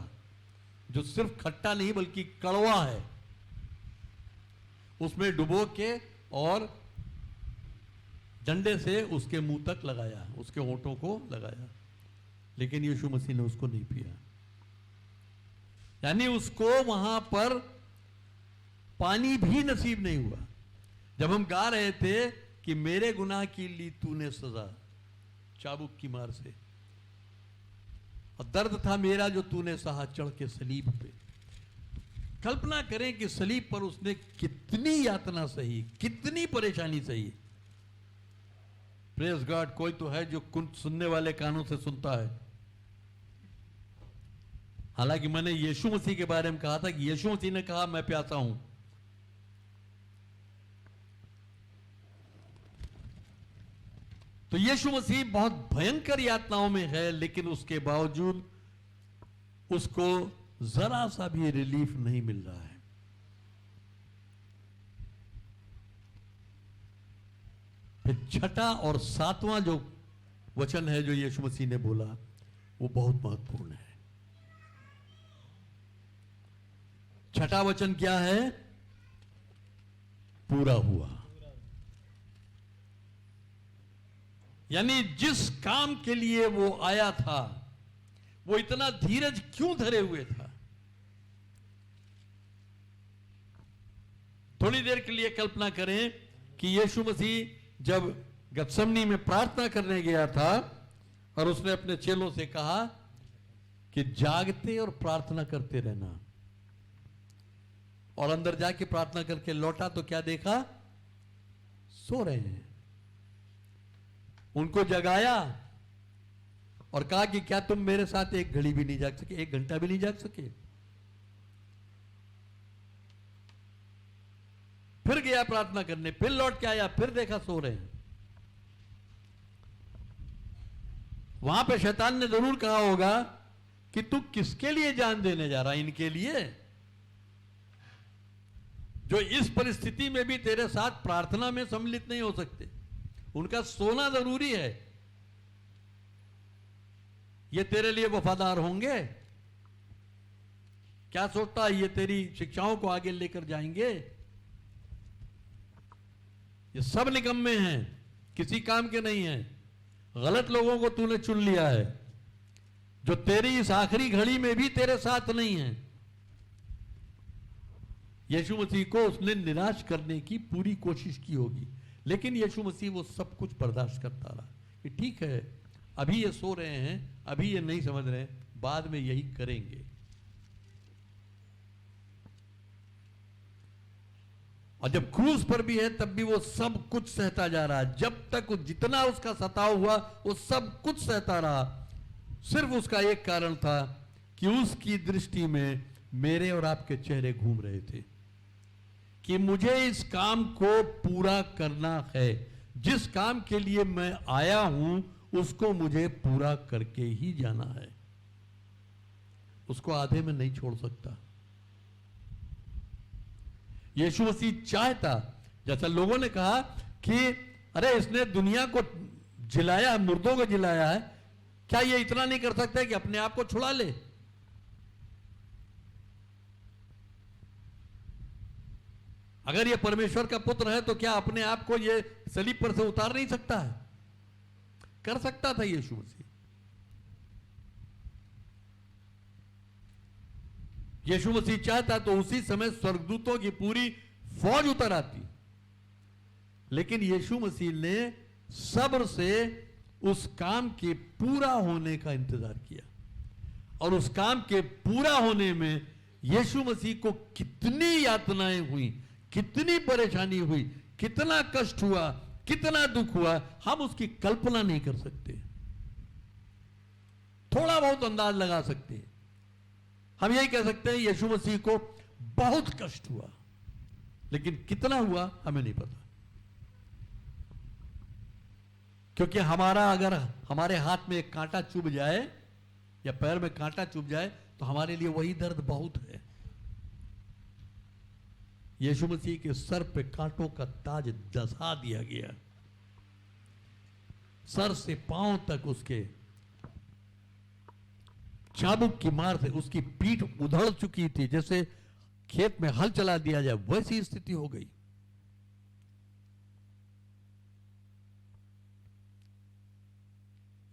जो सिर्फ खट्टा नहीं बल्कि कड़वा है, उसमें डुबो के और डंडे से उसके मुंह तक लगाया, उसके होंठों को लगाया। लेकिन यीशु मसीह ने उसको नहीं पिया। यानी उसको वहां पर पानी भी नसीब नहीं हुआ। जब हम गा रहे थे कि मेरे गुनाह की ली तूने सजा चाबुक की मार से, और दर्द था मेरा जो तूने सहा चढ़ के सलीब पे। कल्पना करें कि सलीब पर उसने कितनी यातना सही, कितनी परेशानी सही। प्रेज गॉड, कोई तो है जो सुनने वाले कानों से सुनता है। हालांकि मैंने यीशु मसीह के बारे में कहा था कि यीशु मसीह ने कहा मैं प्यासा हूं। तो यीशु मसीह बहुत भयंकर यातनाओं में है, लेकिन उसके बावजूद उसको जरा सा भी रिलीफ नहीं मिल रहा है। फिर छठा और सातवां जो वचन है जो यीशु मसीह ने बोला, वो बहुत महत्वपूर्ण है। छठा वचन क्या है? पूरा हुआ। यानी जिस काम के लिए वो आया था, वो इतना धीरज क्यों धरे हुए था? थोड़ी देर के लिए कल्पना करें कि यीशु मसीह जब गत्समनी में प्रार्थना करने गया था, और उसने अपने चेलों से कहा कि जागते और प्रार्थना करते रहना, और अंदर जाके प्रार्थना करके लौटा तो क्या देखा? सो रहे हैं। उनको जगाया और कहा कि क्या तुम मेरे साथ एक घड़ी भी नहीं जाग सके, एक घंटा भी नहीं जाग सके? फिर गया प्रार्थना करने, फिर लौट के आया, फिर देखा सो रहे हैं। वहां पे शैतान ने जरूर कहा होगा कि तू किसके लिए जान देने जा रहा है? इनके लिए, जो इस परिस्थिति में भी तेरे साथ प्रार्थना में सम्मिलित नहीं हो सकते। उनका सोना जरूरी है। ये तेरे लिए वफादार होंगे? क्या सोचता है ये तेरी शिक्षाओं को आगे लेकर जाएंगे? ये सब निकम्मे हैं, किसी काम के नहीं हैं। गलत लोगों को तूने चुन लिया है, जो तेरी इस आखिरी घड़ी में भी तेरे साथ नहीं है। यीशु मसीह को उसने निराश करने की पूरी कोशिश की होगी, लेकिन यीशु मसीह वो सब कुछ बर्दाश्त करता रहा कि ठीक है, अभी ये सो रहे हैं, अभी ये नहीं समझ रहे, बाद में यही करेंगे। और जब क्रूस पर भी है तब भी वो सब कुछ सहता जा रहा है। जब तक जितना उसका सताव हुआ वो सब कुछ सहता रहा। सिर्फ उसका एक कारण था कि उसकी दृष्टि में मेरे और आपके चेहरे घूम रहे थे कि मुझे इस काम को पूरा करना है। जिस काम के लिए मैं आया हूं उसको मुझे पूरा करके ही जाना है। उसको आधे में नहीं छोड़ सकता। यीशु मसीह चाहता, जैसा लोगों ने कहा कि अरे इसने दुनिया को जिलाया, मुर्दों को जिलाया है, क्या ये इतना नहीं कर सकता कि अपने आप को छुड़ा ले? अगर ये परमेश्वर का पुत्र है तो क्या अपने आप को ये सलीब पर से उतार नहीं सकता है? कर सकता था यीशु मसीह। यीशु मसीह चाहता तो उसी समय स्वर्गदूतों की पूरी फौज उतर आती, लेकिन यीशु मसीह ने सब्र से उस काम के पूरा होने का इंतजार किया। और उस काम के पूरा होने में यीशु मसीह को कितनी यातनाएं हुई, कितनी परेशानी हुई, कितना कष्ट हुआ, कितना दुख हुआ, हम उसकी कल्पना नहीं कर सकते। थोड़ा बहुत अंदाज लगा सकते हैं। हम यही कह सकते हैं यीशु मसीह को बहुत कष्ट हुआ, लेकिन कितना हुआ हमें नहीं पता। क्योंकि अगर हमारे हाथ में एक कांटा चुभ जाए या पैर में कांटा चुभ जाए तो हमारे लिए वही दर्द बहुत है। यीशु मसीह के सर पे कांटों का ताज दसा दिया गया, सर से पांव तक उसके चाबुक की मार से उसकी पीठ उधड़ चुकी थी, जैसे खेत में हल चला दिया जाए वैसी स्थिति हो गई।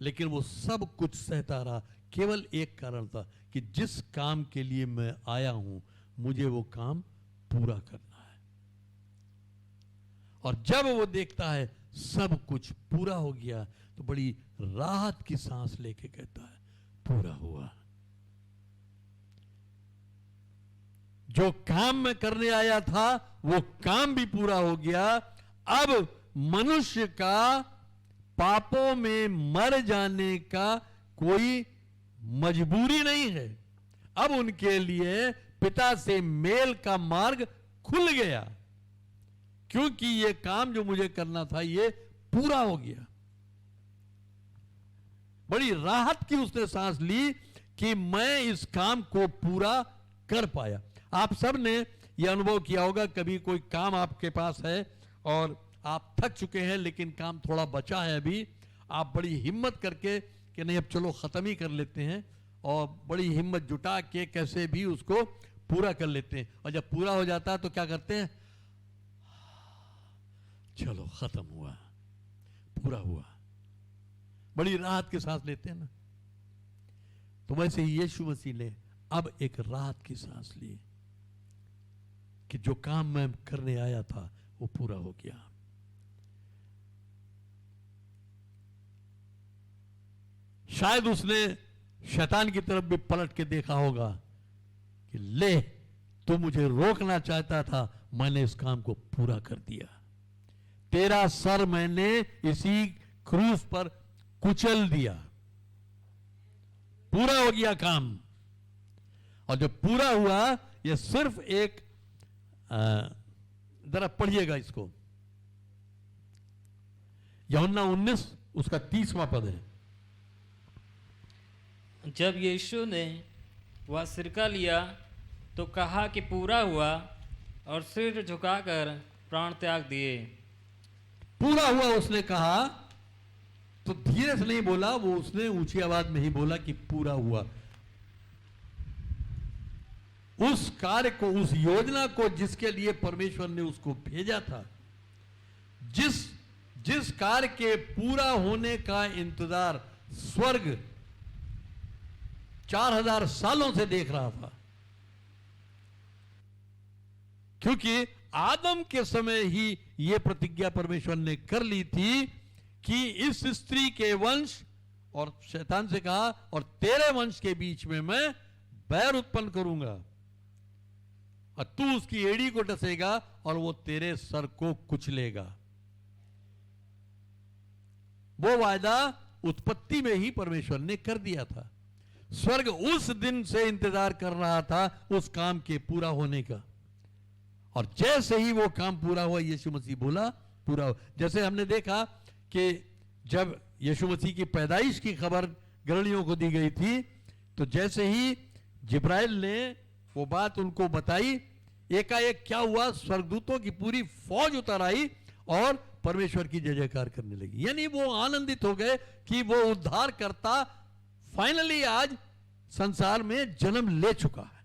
लेकिन वो सब कुछ सहता रहा, केवल एक कारण था कि जिस काम के लिए मैं आया हूं मुझे वो काम पूरा करना है। और जब वो देखता है सब कुछ पूरा हो गया तो बड़ी राहत की सांस लेके कहता है पूरा हुआ। जो काम मैं करने आया था वो काम भी पूरा हो गया। अब मनुष्य का पापों में मर जाने का कोई मजबूरी नहीं है। अब उनके लिए पिता से मेल का मार्ग खुल गया, क्योंकि ये काम जो मुझे करना था ये पूरा हो गया। बड़ी राहत की उसने सांस ली कि मैं इस काम को पूरा कर पाया। आप सब ने यह अनुभव किया होगा, कभी कोई काम आपके पास है और आप थक चुके हैं लेकिन काम थोड़ा बचा है अभी, आप बड़ी हिम्मत करके कि नहीं अब चलो खत्म ही कर लेते हैं, और बड़ी हिम्मत जुटा के कैसे भी उसको पूरा कर लेते हैं। और जब पूरा हो जाता है तो क्या करते हैं, चलो खत्म हुआ, पूरा हुआ, बड़ी राहत के सांस लेते हैं ना। तो वैसे ही यीशु मसीह ने अब एक राहत की सांस ली कि जो काम मैं करने आया था वो पूरा हो गया। शायद उसने शैतान की तरफ भी पलट के देखा होगा कि ले तू मुझे रोकना चाहता था, मैंने इस काम को पूरा कर दिया। तेरा सर मैंने इसी क्रूस पर कुचल दिया, पूरा हो गया काम। और जब पूरा हुआ, यह सिर्फ एक जरा पढ़िएगा इसको, यूहन्ना 19 उसका 30वां पद है। जब यीशु ने वह सिरका लिया तो कहा कि पूरा हुआ, और सिर झुकाकर प्राण त्याग दिए। पूरा हुआ उसने कहा, तो धीरे से नहीं बोला, वो उसने ऊंची आवाज में ही बोला कि पूरा हुआ। उस कार्य को, उस योजना को जिसके लिए परमेश्वर ने उसको भेजा था, जिस कार्य के पूरा होने का इंतजार स्वर्ग 4000 सालों से देख रहा था। क्योंकि आदम के समय ही यह प्रतिज्ञा परमेश्वर ने कर ली थी कि इस स्त्री के वंश, और शैतान से कहा, और तेरे वंश के बीच में मैं बैर उत्पन्न करूंगा, और तू उसकी एड़ी को डसेगा और वो तेरे सर को कुचलेगा। वो वायदा उत्पत्ति में ही परमेश्वर ने कर दिया था। स्वर्ग उस दिन से इंतजार कर रहा था उस काम के पूरा होने का, और जैसे ही वो काम पूरा हुआ, यीशु मसीह बोला पूरा हो। जैसे हमने देखा कि जब यीशु मसीह की पैदाइश की खबर गृहणियों को दी गई थी, तो जैसे ही जिब्राइल ने वो बात उनको बताई, एकाएक क्या हुआ, स्वर्गदूतों की पूरी फौज उतर आई और परमेश्वर की जय जयकार करने लगी। यानी वो आनंदित हो गए कि वो उद्धारकर्ता फाइनली आज संसार में जन्म ले चुका है।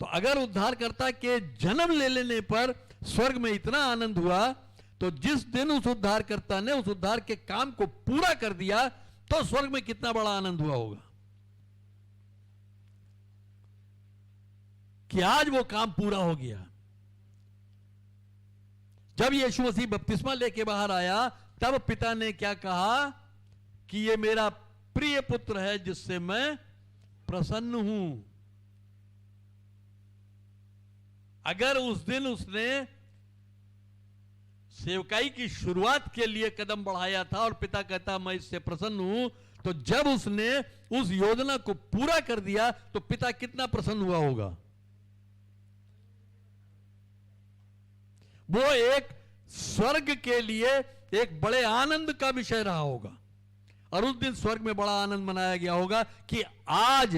तो अगर उद्धारकर्ता के जन्म ले लेने पर स्वर्ग में इतना आनंद हुआ, तो जिस दिन उस उद्धारकर्ता ने उस उद्धार के काम को पूरा कर दिया, तो स्वर्ग में कितना बड़ा आनंद हुआ होगा कि आज वो काम पूरा हो गया। जब यीशु मसीह बपतिस्मा लेके बाहर आया, तब पिता ने क्या कहा कि ये मेरा प्रिय पुत्र है जिससे मैं प्रसन्न हूं। अगर उस दिन उसने सेवकाई की शुरुआत के लिए कदम बढ़ाया था और पिता कहता मैं इससे प्रसन्न हूं, तो जब उसने उस योजना को पूरा कर दिया तो पिता कितना प्रसन्न हुआ होगा। वो एक स्वर्ग के लिए एक बड़े आनंद का विषय रहा होगा। और उस दिन स्वर्ग में बड़ा आनंद मनाया गया होगा कि आज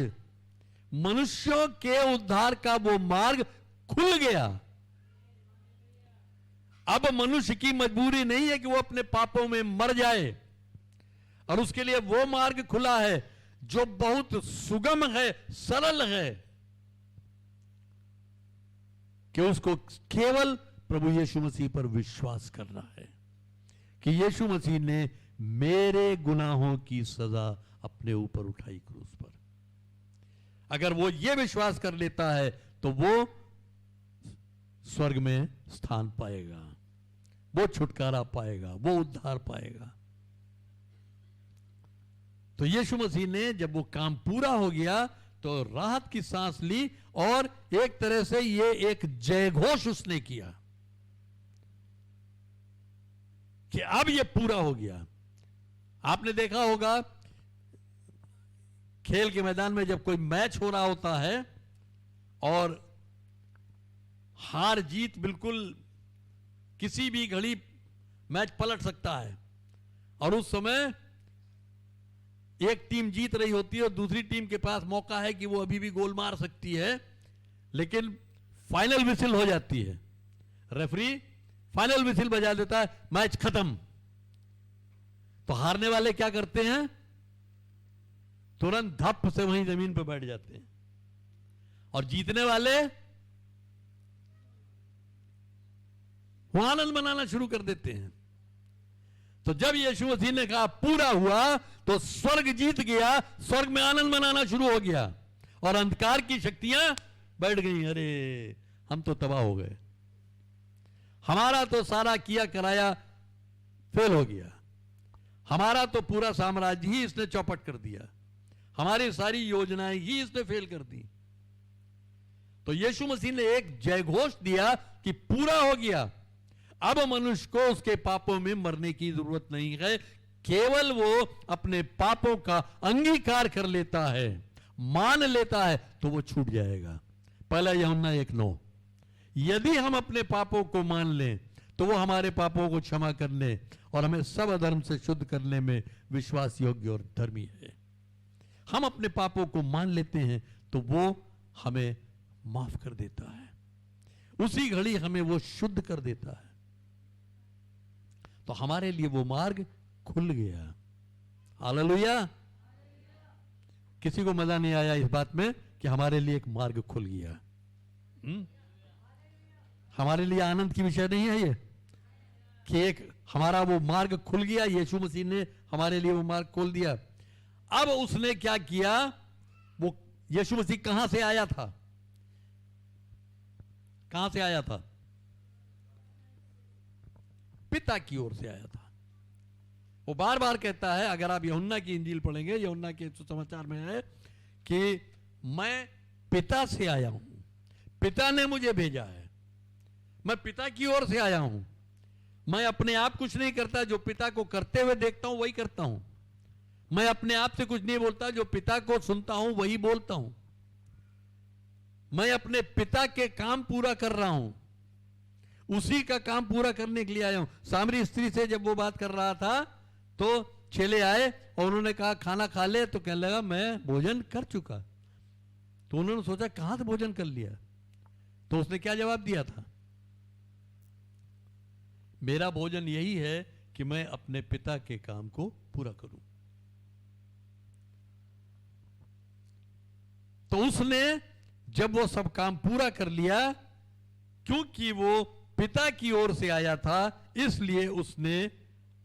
मनुष्यों के उद्धार का वो मार्ग खुल गया। अब मनुष्य की मजबूरी नहीं है कि वो अपने पापों में मर जाए, और उसके लिए वो मार्ग खुला है जो बहुत सुगम है, सरल है, कि उसको केवल प्रभु यीशु मसीह पर विश्वास करना है कि यीशु मसीह ने मेरे गुनाहों की सजा अपने ऊपर उठाई क्रूस पर। अगर वो ये विश्वास कर लेता है तो वो स्वर्ग में स्थान पाएगा, वो छुटकारा पाएगा, वो उद्धार पाएगा। तो यीशु मसीह ने जब वो काम पूरा हो गया तो राहत की सांस ली, और एक तरह से ये एक जयघोष उसने किया कि अब ये पूरा हो गया। आपने देखा होगा खेल के मैदान में जब कोई मैच हो रहा होता है और हार जीत बिल्कुल किसी भी घड़ी मैच पलट सकता है, और उस समय एक टीम जीत रही होती है और दूसरी टीम के पास मौका है कि वो अभी भी गोल मार सकती है, लेकिन फाइनल विसिल हो जाती है, रेफरी फाइनल विसिल बजा देता है, मैच खत्म। तो हारने वाले क्या करते हैं? तुरंत धप से वहीं जमीन पर बैठ जाते हैं, और जीतने वाले वो आनंद मनाना शुरू कर देते हैं। तो जब यीशु मसीह ने कहा पूरा हुआ, तो स्वर्ग जीत गया, स्वर्ग में आनंद मनाना शुरू हो गया, और अंधकार की शक्तियां बैठ गई। अरे हम तो तबाह हो गए, हमारा तो सारा किया कराया फेल हो गया, हमारा तो पूरा साम्राज्य ही इसने चौपट कर दिया, हमारी सारी योजनाएं ही इसने फेल कर दी। तो यीशु मसीह ने एक जयघोष दिया कि पूरा हो गया। अब मनुष्य को उसके पापों में मरने की जरूरत नहीं है, केवल वो अपने पापों का अंगीकार कर लेता है, मान लेता है, तो वो छूट जाएगा। पहला यूहन्ना 1:9, यदि हम अपने पापों को मान लें तो वो हमारे पापों को क्षमा करने और हमें सब अधर्म से शुद्ध करने में विश्वास योग्य और धर्मी है। हम अपने पापों को मान लेते हैं तो वो हमें माफ कर देता है, उसी घड़ी हमें वो शुद्ध कर देता है। तो हमारे लिए वो मार्ग खुल गया। हालेलुया। किसी को मजा नहीं आया इस बात में कि हमारे लिए एक मार्ग खुल गया? हमारे लिए आनंद की विषय नहीं है ये कि एक हमारा वो मार्ग खुल गया, यीशु मसीह ने हमारे लिए वो मार्ग खोल दिया। अब उसने क्या किया? वो यीशु मसीह कहां से आया था? कहां से आया था? पिता की ओर से आया था। वो बार बार कहता है, अगर आप यूहन्ना की इंजील पढ़ेंगे, यूहन्ना के सुसमाचार में है कि मैं पिता से आया हूं, पिता ने मुझे भेजा है, मैं पिता की ओर से आया हूं, मैं अपने आप कुछ नहीं करता, जो पिता को करते हुए देखता हूं वही करता हूं, मैं अपने आप से कुछ नहीं बोलता, जो पिता को सुनता हूं वही बोलता हूं, मैं अपने पिता के काम पूरा कर रहा हूं, उसी का काम पूरा करने के लिए आया हूं। सामरी स्त्री से जब वो बात कर रहा था तो चेले आए और उन्होंने कहा खाना खा ले, तो कहने लगा मैं भोजन कर चुका। तो उन्होंने सोचा कहां से भोजन कर लिया? तो उसने क्या जवाब दिया था? मेरा भोजन यही है कि मैं अपने पिता के काम को पूरा करूं। तो उसने जब वो सब काम पूरा कर लिया, क्योंकि वो पिता की ओर से आया था, इसलिए उसने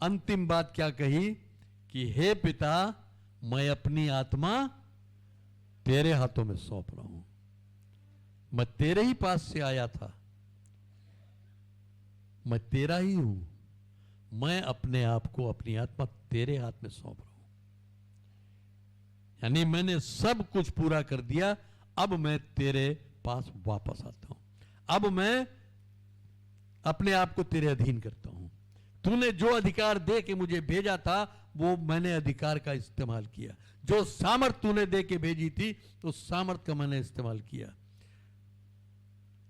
अंतिम बात क्या कही कि हे पिता, मैं अपनी आत्मा तेरे हाथों में सौंप रहा हूं। मैं तेरे ही पास से आया था, मैं तेरा ही हूं, मैं अपने आप को, अपनी आत्मा तेरे हाथ में सौंप रहा हूं। यानी मैंने सब कुछ पूरा कर दिया, अब मैं तेरे पास वापस आता हूं। अब मैं अपने आप को तेरे अधीन करता हूं। तूने जो अधिकार दे के मुझे भेजा था, वो मैंने अधिकार का इस्तेमाल किया। जो सामर्थ तूने दे के भेजी थी, तो सामर्थ का मैंने इस्तेमाल किया।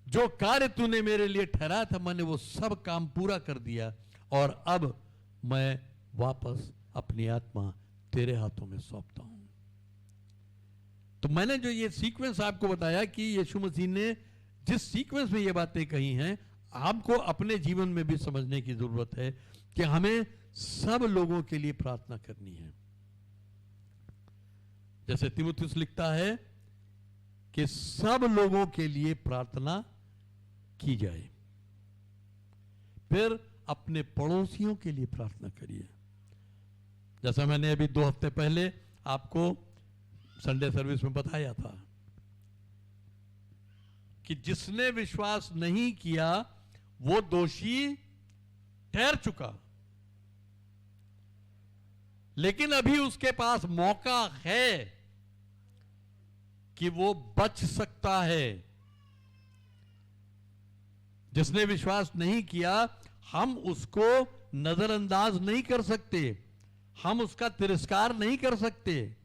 जो कार्य तूने मेरे लिए ठहराया था, मैंने वो सब काम पूरा कर दिया, और अब मैं वापस अपनी आत्मा तेरे हाथों में सौंपता हूं। तो मैंने जो ये सीक्वेंस आपको बताया कि यीशु मसीह ने जिस सीक्वेंस में ये बातें कही हैं, आपको अपने जीवन में भी समझने की जरूरत है कि हमें सब लोगों के लिए प्रार्थना करनी है। जैसे तीमुथियुस लिखता है कि सब लोगों के लिए प्रार्थना की जाए। फिर अपने पड़ोसियों के लिए प्रार्थना करिए। जैसा मैंने अभी 2 हफ्ते पहले आपको संडे सर्विस में बताया था कि जिसने विश्वास नहीं किया वो दोषी ठहर चुका, लेकिन अभी उसके पास मौका है कि वो बच सकता है। जिसने विश्वास नहीं किया, हम उसको नजरअंदाज नहीं कर सकते, हम उसका तिरस्कार नहीं कर सकते।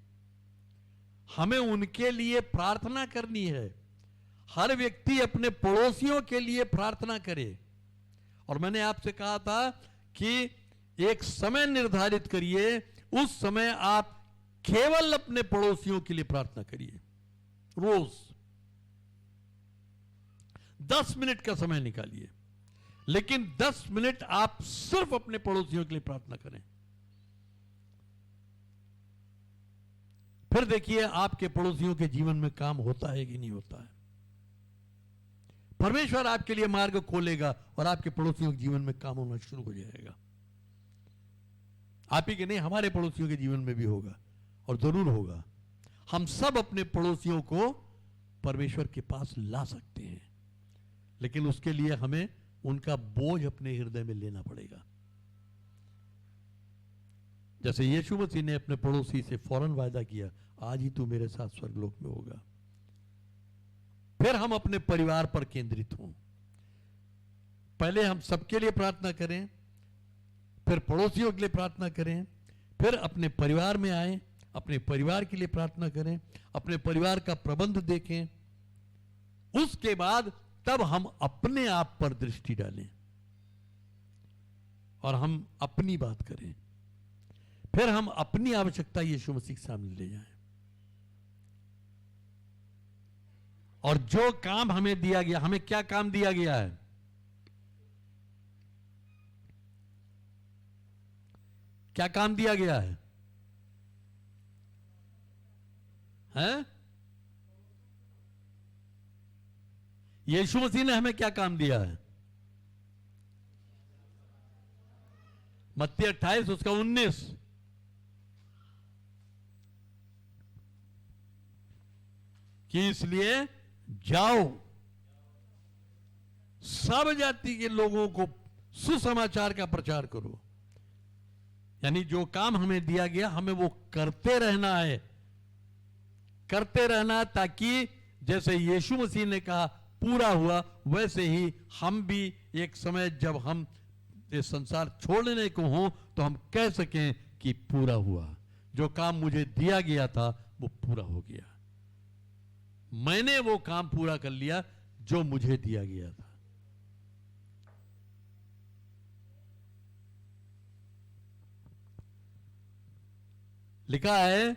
हमें उनके लिए प्रार्थना करनी है। हर व्यक्ति अपने पड़ोसियों के लिए प्रार्थना करे। और मैंने आपसे कहा था कि एक समय निर्धारित करिए, उस समय आप केवल अपने पड़ोसियों के लिए प्रार्थना करिए। रोज 10 मिनट का समय निकालिए, लेकिन 10 मिनट आप सिर्फ अपने पड़ोसियों के लिए प्रार्थना करें। फिर देखिए आपके पड़ोसियों के जीवन में काम होता है कि नहीं होता है। परमेश्वर आपके लिए मार्ग खोलेगा और आपके पड़ोसियों के जीवन में काम होना शुरू हो जाएगा। आप ही के नहीं, हमारे पड़ोसियों के जीवन में भी होगा, और जरूर होगा। हम सब अपने पड़ोसियों को परमेश्वर के पास ला सकते हैं, लेकिन उसके लिए हमें उनका बोझ अपने हृदय में लेना पड़ेगा। जैसे यीशु मसीह ने अपने पड़ोसी से फौरन वायदा किया, आज ही तू मेरे साथ स्वर्गलोक में होगा। फिर हम अपने परिवार पर केंद्रित हों। पहले हम सबके लिए प्रार्थना करें, फिर पड़ोसियों के लिए प्रार्थना करें, फिर अपने परिवार में आए, अपने परिवार के लिए प्रार्थना करें, अपने परिवार का प्रबंध देखें। उसके बाद तब हम अपने आप पर दृष्टि डालें और हम अपनी बात करें। फिर हम अपनी आवश्यकता यीशु मसीह के सामने ले जाएं। और जो काम हमें दिया गया, हमें क्या काम दिया गया है? क्या काम दिया गया है? हैं? यीशु मसीह ने हमें क्या काम दिया है? मत्ती 28 उसका 19, कि इसलिए जाओ, सब जाति के लोगों को सुसमाचार का प्रचार करो। यानी जो काम हमें दिया गया, हमें वो करते रहना है, करते रहना, ताकि जैसे यीशु मसीह ने कहा पूरा हुआ, वैसे ही हम भी एक समय जब हम ये संसार छोड़ने को हो तो हम कह सकें कि पूरा हुआ। जो काम मुझे दिया गया था वो पूरा हो गया। मैंने वो काम पूरा कर लिया जो मुझे दिया गया था। लिखा है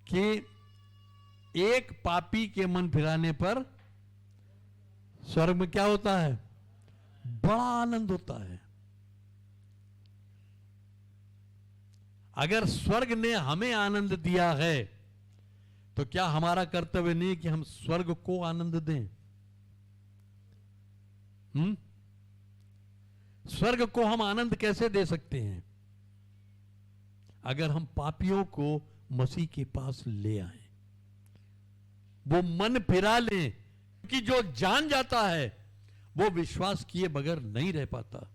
कि एक पापी के मन फिराने पर स्वर्ग में क्या होता है? बड़ा आनंद होता है। अगर स्वर्ग ने हमें आनंद दिया है, तो क्या हमारा कर्तव्य नहीं कि हम स्वर्ग को आनंद दें? स्वर्ग को हम आनंद कैसे दे सकते हैं? अगर हम पापियों को मसीह के पास ले आए, वो मन फिरा लें, क्योंकि जो जान जाता है वो विश्वास किए बगैर नहीं रह पाता।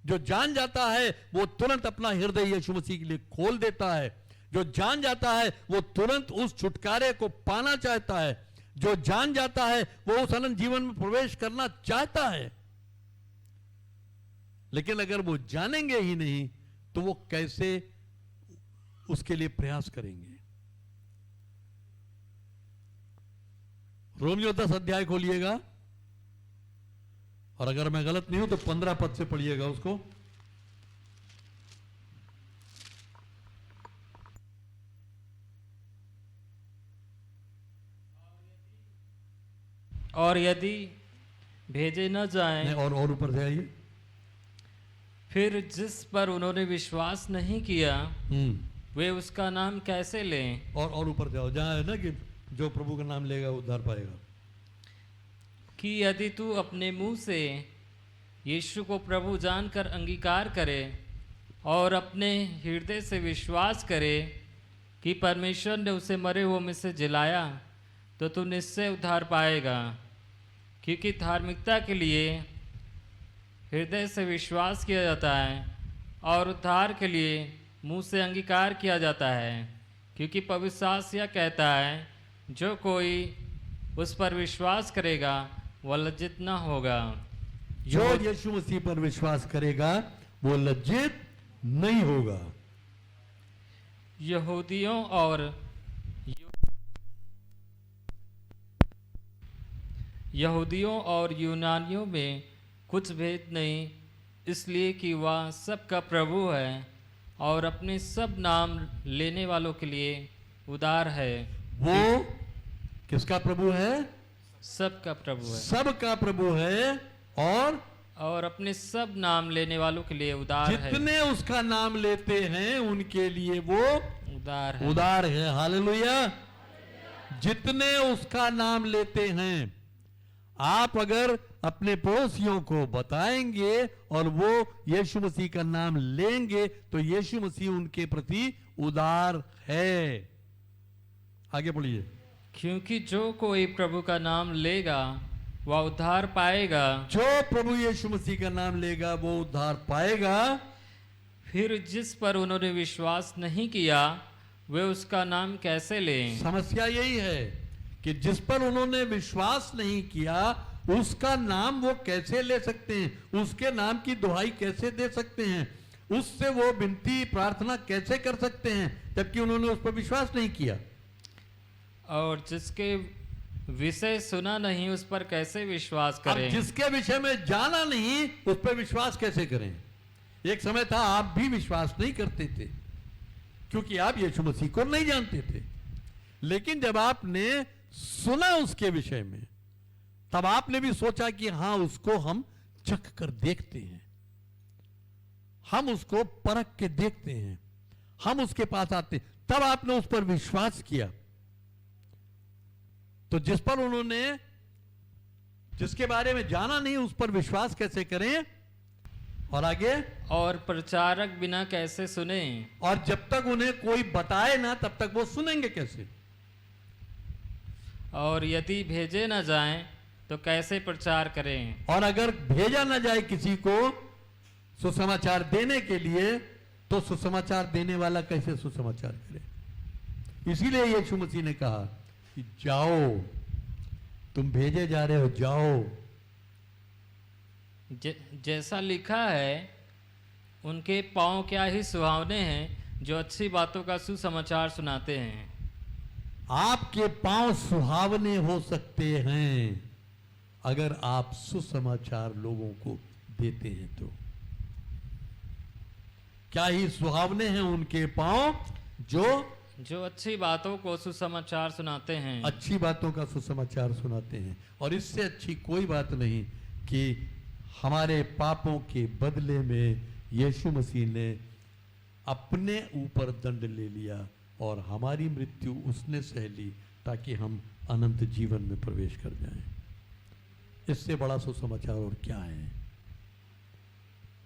जो जान जाता है वो तुरंत अपना हृदय यीशु मसीह के लिए खोल देता है। जो जान जाता है वो तुरंत उस छुटकारे को पाना चाहता है। जो जान जाता है वो उस अनंत जीवन में प्रवेश करना चाहता है। लेकिन अगर वो जानेंगे ही नहीं तो वो कैसे उसके लिए प्रयास करेंगे? रोमियो 10 अध्याय खोलिएगा, और अगर मैं गलत नहीं हूं तो 15 पद से पढ़िएगा उसको। और यदि भेजे न जाएं, और ऊपर से आइए। फिर जिस पर उन्होंने विश्वास नहीं किया वे उसका नाम कैसे लें? और ऊपर जाओ, जहां है ना कि जो प्रभु का नाम लेगा उद्धार पाएगा। कि यदि तू अपने मुंह से यीशु को प्रभु जानकर अंगीकार करे और अपने हृदय से विश्वास करे कि परमेश्वर ने उसे मरे हुए में से जिलाया, तो तू निश्चय उद्धार पाएगा। क्योंकि धार्मिकता के लिए हृदय से विश्वास किया जाता है और उद्धार के लिए मुंह से अंगीकार किया जाता है। क्योंकि पवित्र शास्त्र यह कहता है, जो कोई उस पर विश्वास करेगा वह लज्जित न होगा। जो यीशु मसीह पर विश्वास करेगा वो लज्जित नहीं होगा। यहूदियों और यूनानियों में कुछ भेद नहीं, इसलिए कि वह सबका प्रभु है और अपने सब नाम लेने वालों के लिए उदार है। वो किसका प्रभु है? सबका प्रभु है। सबका प्रभु है और अपने सब नाम लेने वालों के लिए उदार है। जितने उसका नाम लेते हैं उनके लिए वो उदार है। उदार है। हालेलुया। जितने उसका नाम लेते हैं, आप अगर अपने पड़ोसियों को बताएंगे और वो यीशु मसीह का नाम लेंगे तो यीशु मसीह उनके प्रति उदार है। आगे बढ़िए। क्योंकि जो कोई प्रभु का नाम लेगा वह उद्धार पाएगा। जो प्रभु यीशु मसीह का नाम लेगा वो उद्धार पाएगा। फिर जिस पर उन्होंने विश्वास नहीं किया वे उसका नाम कैसे लें? समस्या यही है कि जिस पर उन्होंने विश्वास नहीं किया उसका नाम वो कैसे ले सकते हैं? उसके नाम की दुहाई कैसे दे सकते हैं? उससे वो विनती प्रार्थना कैसे कर सकते हैं जबकि उन्होंने उस पर विश्वास नहीं किया? और जिसके विषय सुना नहीं उस पर कैसे विश्वास करें? जिसके विषय में जाना नहीं उस पर विश्वास कैसे करें? एक समय था आप भी विश्वास नहीं करते थे क्योंकि आप यीशु मसीह को नहीं जानते थे। लेकिन जब आपने सुना उसके विषय में तब आपने भी सोचा कि हाँ, उसको हम चख कर देखते हैं, हम उसको परख के देखते हैं, हम उसके पास आते हैं। तब आपने उस पर विश्वास किया। तो जिस पर उन्होंने जिसके बारे में जाना नहीं उस पर विश्वास कैसे करें? और आगे, और प्रचारक बिना कैसे सुने? और जब तक उन्हें कोई बताए ना तब तक वो सुनेंगे कैसे? और यदि भेजे ना जाएं तो कैसे प्रचार करें? और अगर भेजा ना जाए किसी को सुसमाचार देने के लिए तो सुसमाचार देने वाला कैसे सुसमाचार करे? इसीलिए यीशु मसीह ने कहा कि जाओ, तुम भेजे जा रहे हो, जाओ। जैसा लिखा है, उनके पांव क्या ही सुहावने हैं जो अच्छी बातों का सुसमाचार सुनाते हैं। आपके पांव सुहावने हो सकते हैं अगर आप सुसमाचार लोगों को देते हैं तो। क्या ही सुहावने हैं उनके पांव जो अच्छी बातों को सुसमाचार सुनाते हैं। अच्छी बातों का सुसमाचार सुनाते हैं। और इससे अच्छी कोई बात नहीं कि हमारे पापों के बदले में यीशु मसीह ने अपने ऊपर दंड ले लिया और हमारी मृत्यु उसने सह ली ताकि हम अनंत जीवन में प्रवेश कर जाएं। इससे बड़ा सुसमाचार और क्या है?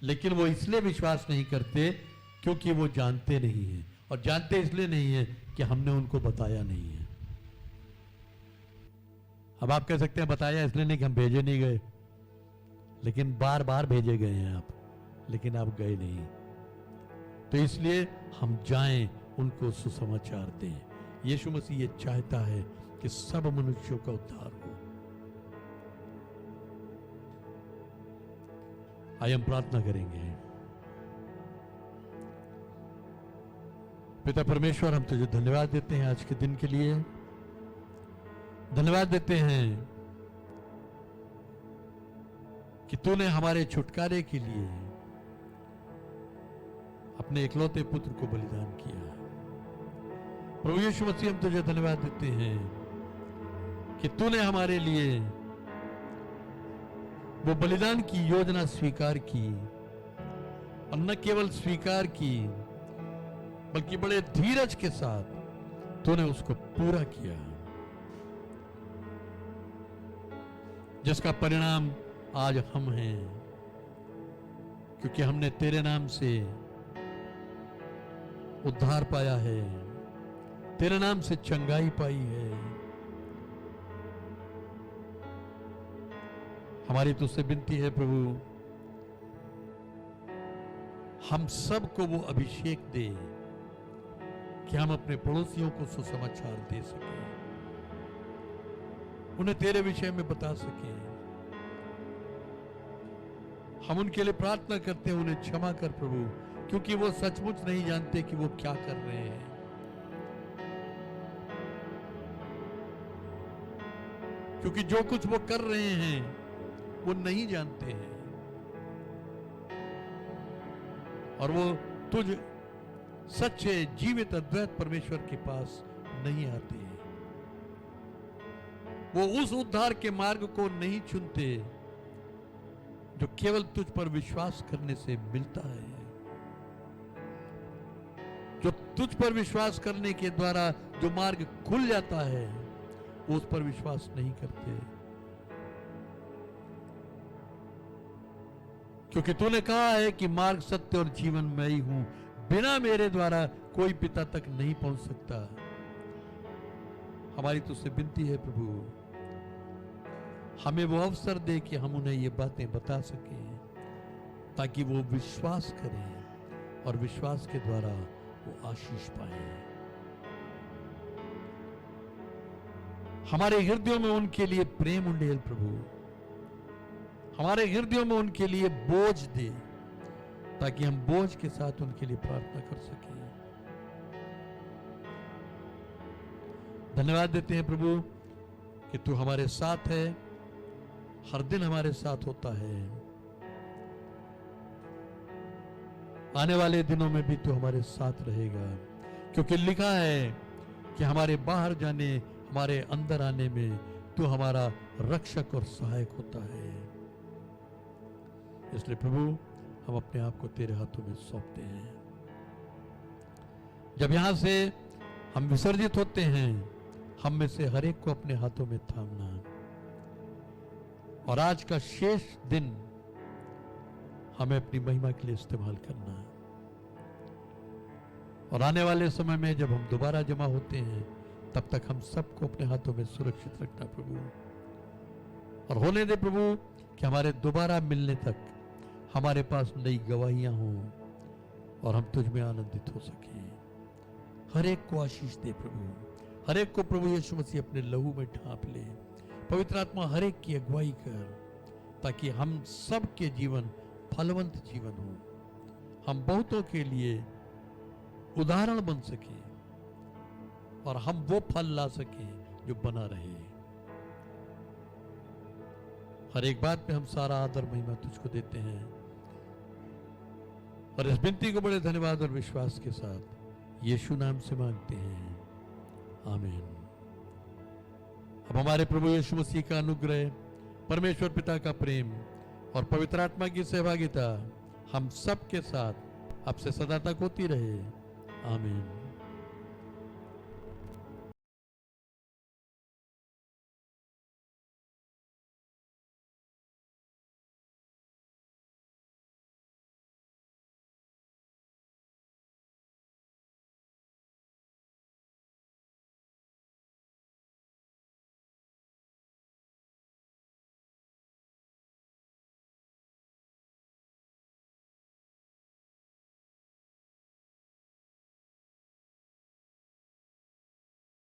लेकिन वो इसलिए विश्वास नहीं करते क्योंकि वो जानते नहीं हैं, और जानते इसलिए नहीं है कि हमने उनको बताया नहीं है। अब आप कह सकते हैं बताया इसलिए नहीं कि हम भेजे नहीं गए, लेकिन बार बार भेजे गए हैं आप, लेकिन आप गए नहीं। तो इसलिए हम जाएं, उनको सुसमाचार दें। यीशु मसीह ये चाहता है कि सब मनुष्यों का उद्धार हो। आइए हम प्रार्थना करेंगे। पिता परमेश्वर, हम तुझे धन्यवाद देते हैं आज के दिन के लिए। धन्यवाद देते हैं कि तूने हमारे छुटकारे के लिए अपने इकलौते पुत्र को बलिदान किया। प्रभु यीशु मसीह, हम तुझे धन्यवाद देते हैं कि तूने हमारे लिए वो बलिदान की योजना स्वीकार की, और न केवल स्वीकार की बल्कि बड़े धीरज के साथ तूने उसको पूरा किया, जिसका परिणाम आज हम हैं, क्योंकि हमने तेरे नाम से उद्धार पाया है, तेरे नाम से चंगाई पाई है। हमारी तुझसे विनती है प्रभु, हम सबको वो अभिषेक दे कि हम अपने पड़ोसियों को सुसमाचार दे सकें, उन्हें तेरे विषय में बता सकें। हम उनके लिए प्रार्थना करते हैं, उन्हें क्षमा कर प्रभु, क्योंकि वो सचमुच नहीं जानते कि वो क्या कर रहे हैं। क्योंकि जो कुछ वो कर रहे हैं वो नहीं जानते हैं, और वो तुझ सच्चे जीवित अद्वैत परमेश्वर के पास नहीं आते हैं। वो उस उद्धार के मार्ग को नहीं चुनते जो केवल तुझ पर विश्वास करने से मिलता है, जो तुझ पर विश्वास करने के द्वारा जो मार्ग खुल जाता है, वो उस पर विश्वास नहीं करते। क्योंकि तूने कहा है कि मार्ग, सत्य और जीवन मैं ही हूं, बिना मेरे द्वारा कोई पिता तक नहीं पहुंच सकता। हमारी तुझसे विनती है प्रभु, हमें वो अवसर दे कि हम उन्हें ये बातें बता सकें, ताकि वो विश्वास करें और विश्वास के द्वारा वो आशीष पाए। हमारे हृदयों में उनके लिए प्रेम उंडेल प्रभु, हमारे हृदयों में उनके लिए बोझ दे, ताकि हम बोझ के साथ उनके लिए प्रार्थना कर सकें। धन्यवाद देते हैं प्रभु कि तू हमारे साथ है, हर दिन हमारे साथ होता है। आने वाले दिनों में भी तू हमारे साथ रहेगा, क्योंकि लिखा है कि हमारे बाहर जाने, हमारे अंदर आने में तू हमारा रक्षक और सहायक होता है। इसलिए प्रभु, हम अपने आप को तेरे हाथों में सौंपते हैं। जब यहां से हम विसर्जित होते हैं, हम में से हर एक को अपने हाथों में थामना, और आज का शेष दिन हमें अपनी महिमा के लिए इस्तेमाल करना, और आने वाले समय में जब हम दोबारा जमा होते हैं, तब तक हम सबको अपने हाथों में सुरक्षित रखना प्रभु। और होने दे प्रभु कि हमारे दोबारा मिलने तक हमारे पास नई गवाहियां हों और हम तुझ में आनंदित हो सकें। हर एक को आशीष दे प्रभु, हर एक को प्रभु यीशु मसीह अपने लहू में ढांप ले। पवित्र आत्मा हर एक की अगुवाई कर, ताकि हम सब के जीवन फलवंत जीवन हो, हम बहुतों के लिए उदाहरण बन सके, और हम वो फल ला सकें जो बना रहे। हर एक बात में हम सारा आदर महिमा तुझको देते हैं, और इस विनती को बड़े धन्यवाद और विश्वास के साथ यीशु नाम से मांगते हैं, आमीन। अब हमारे प्रभु यीशु मसीह का अनुग्रह, परमेश्वर पिता का प्रेम और पवित्र आत्मा की सहभागिता हम सब के साथ अब से सदा तक होती रहे, आमीन।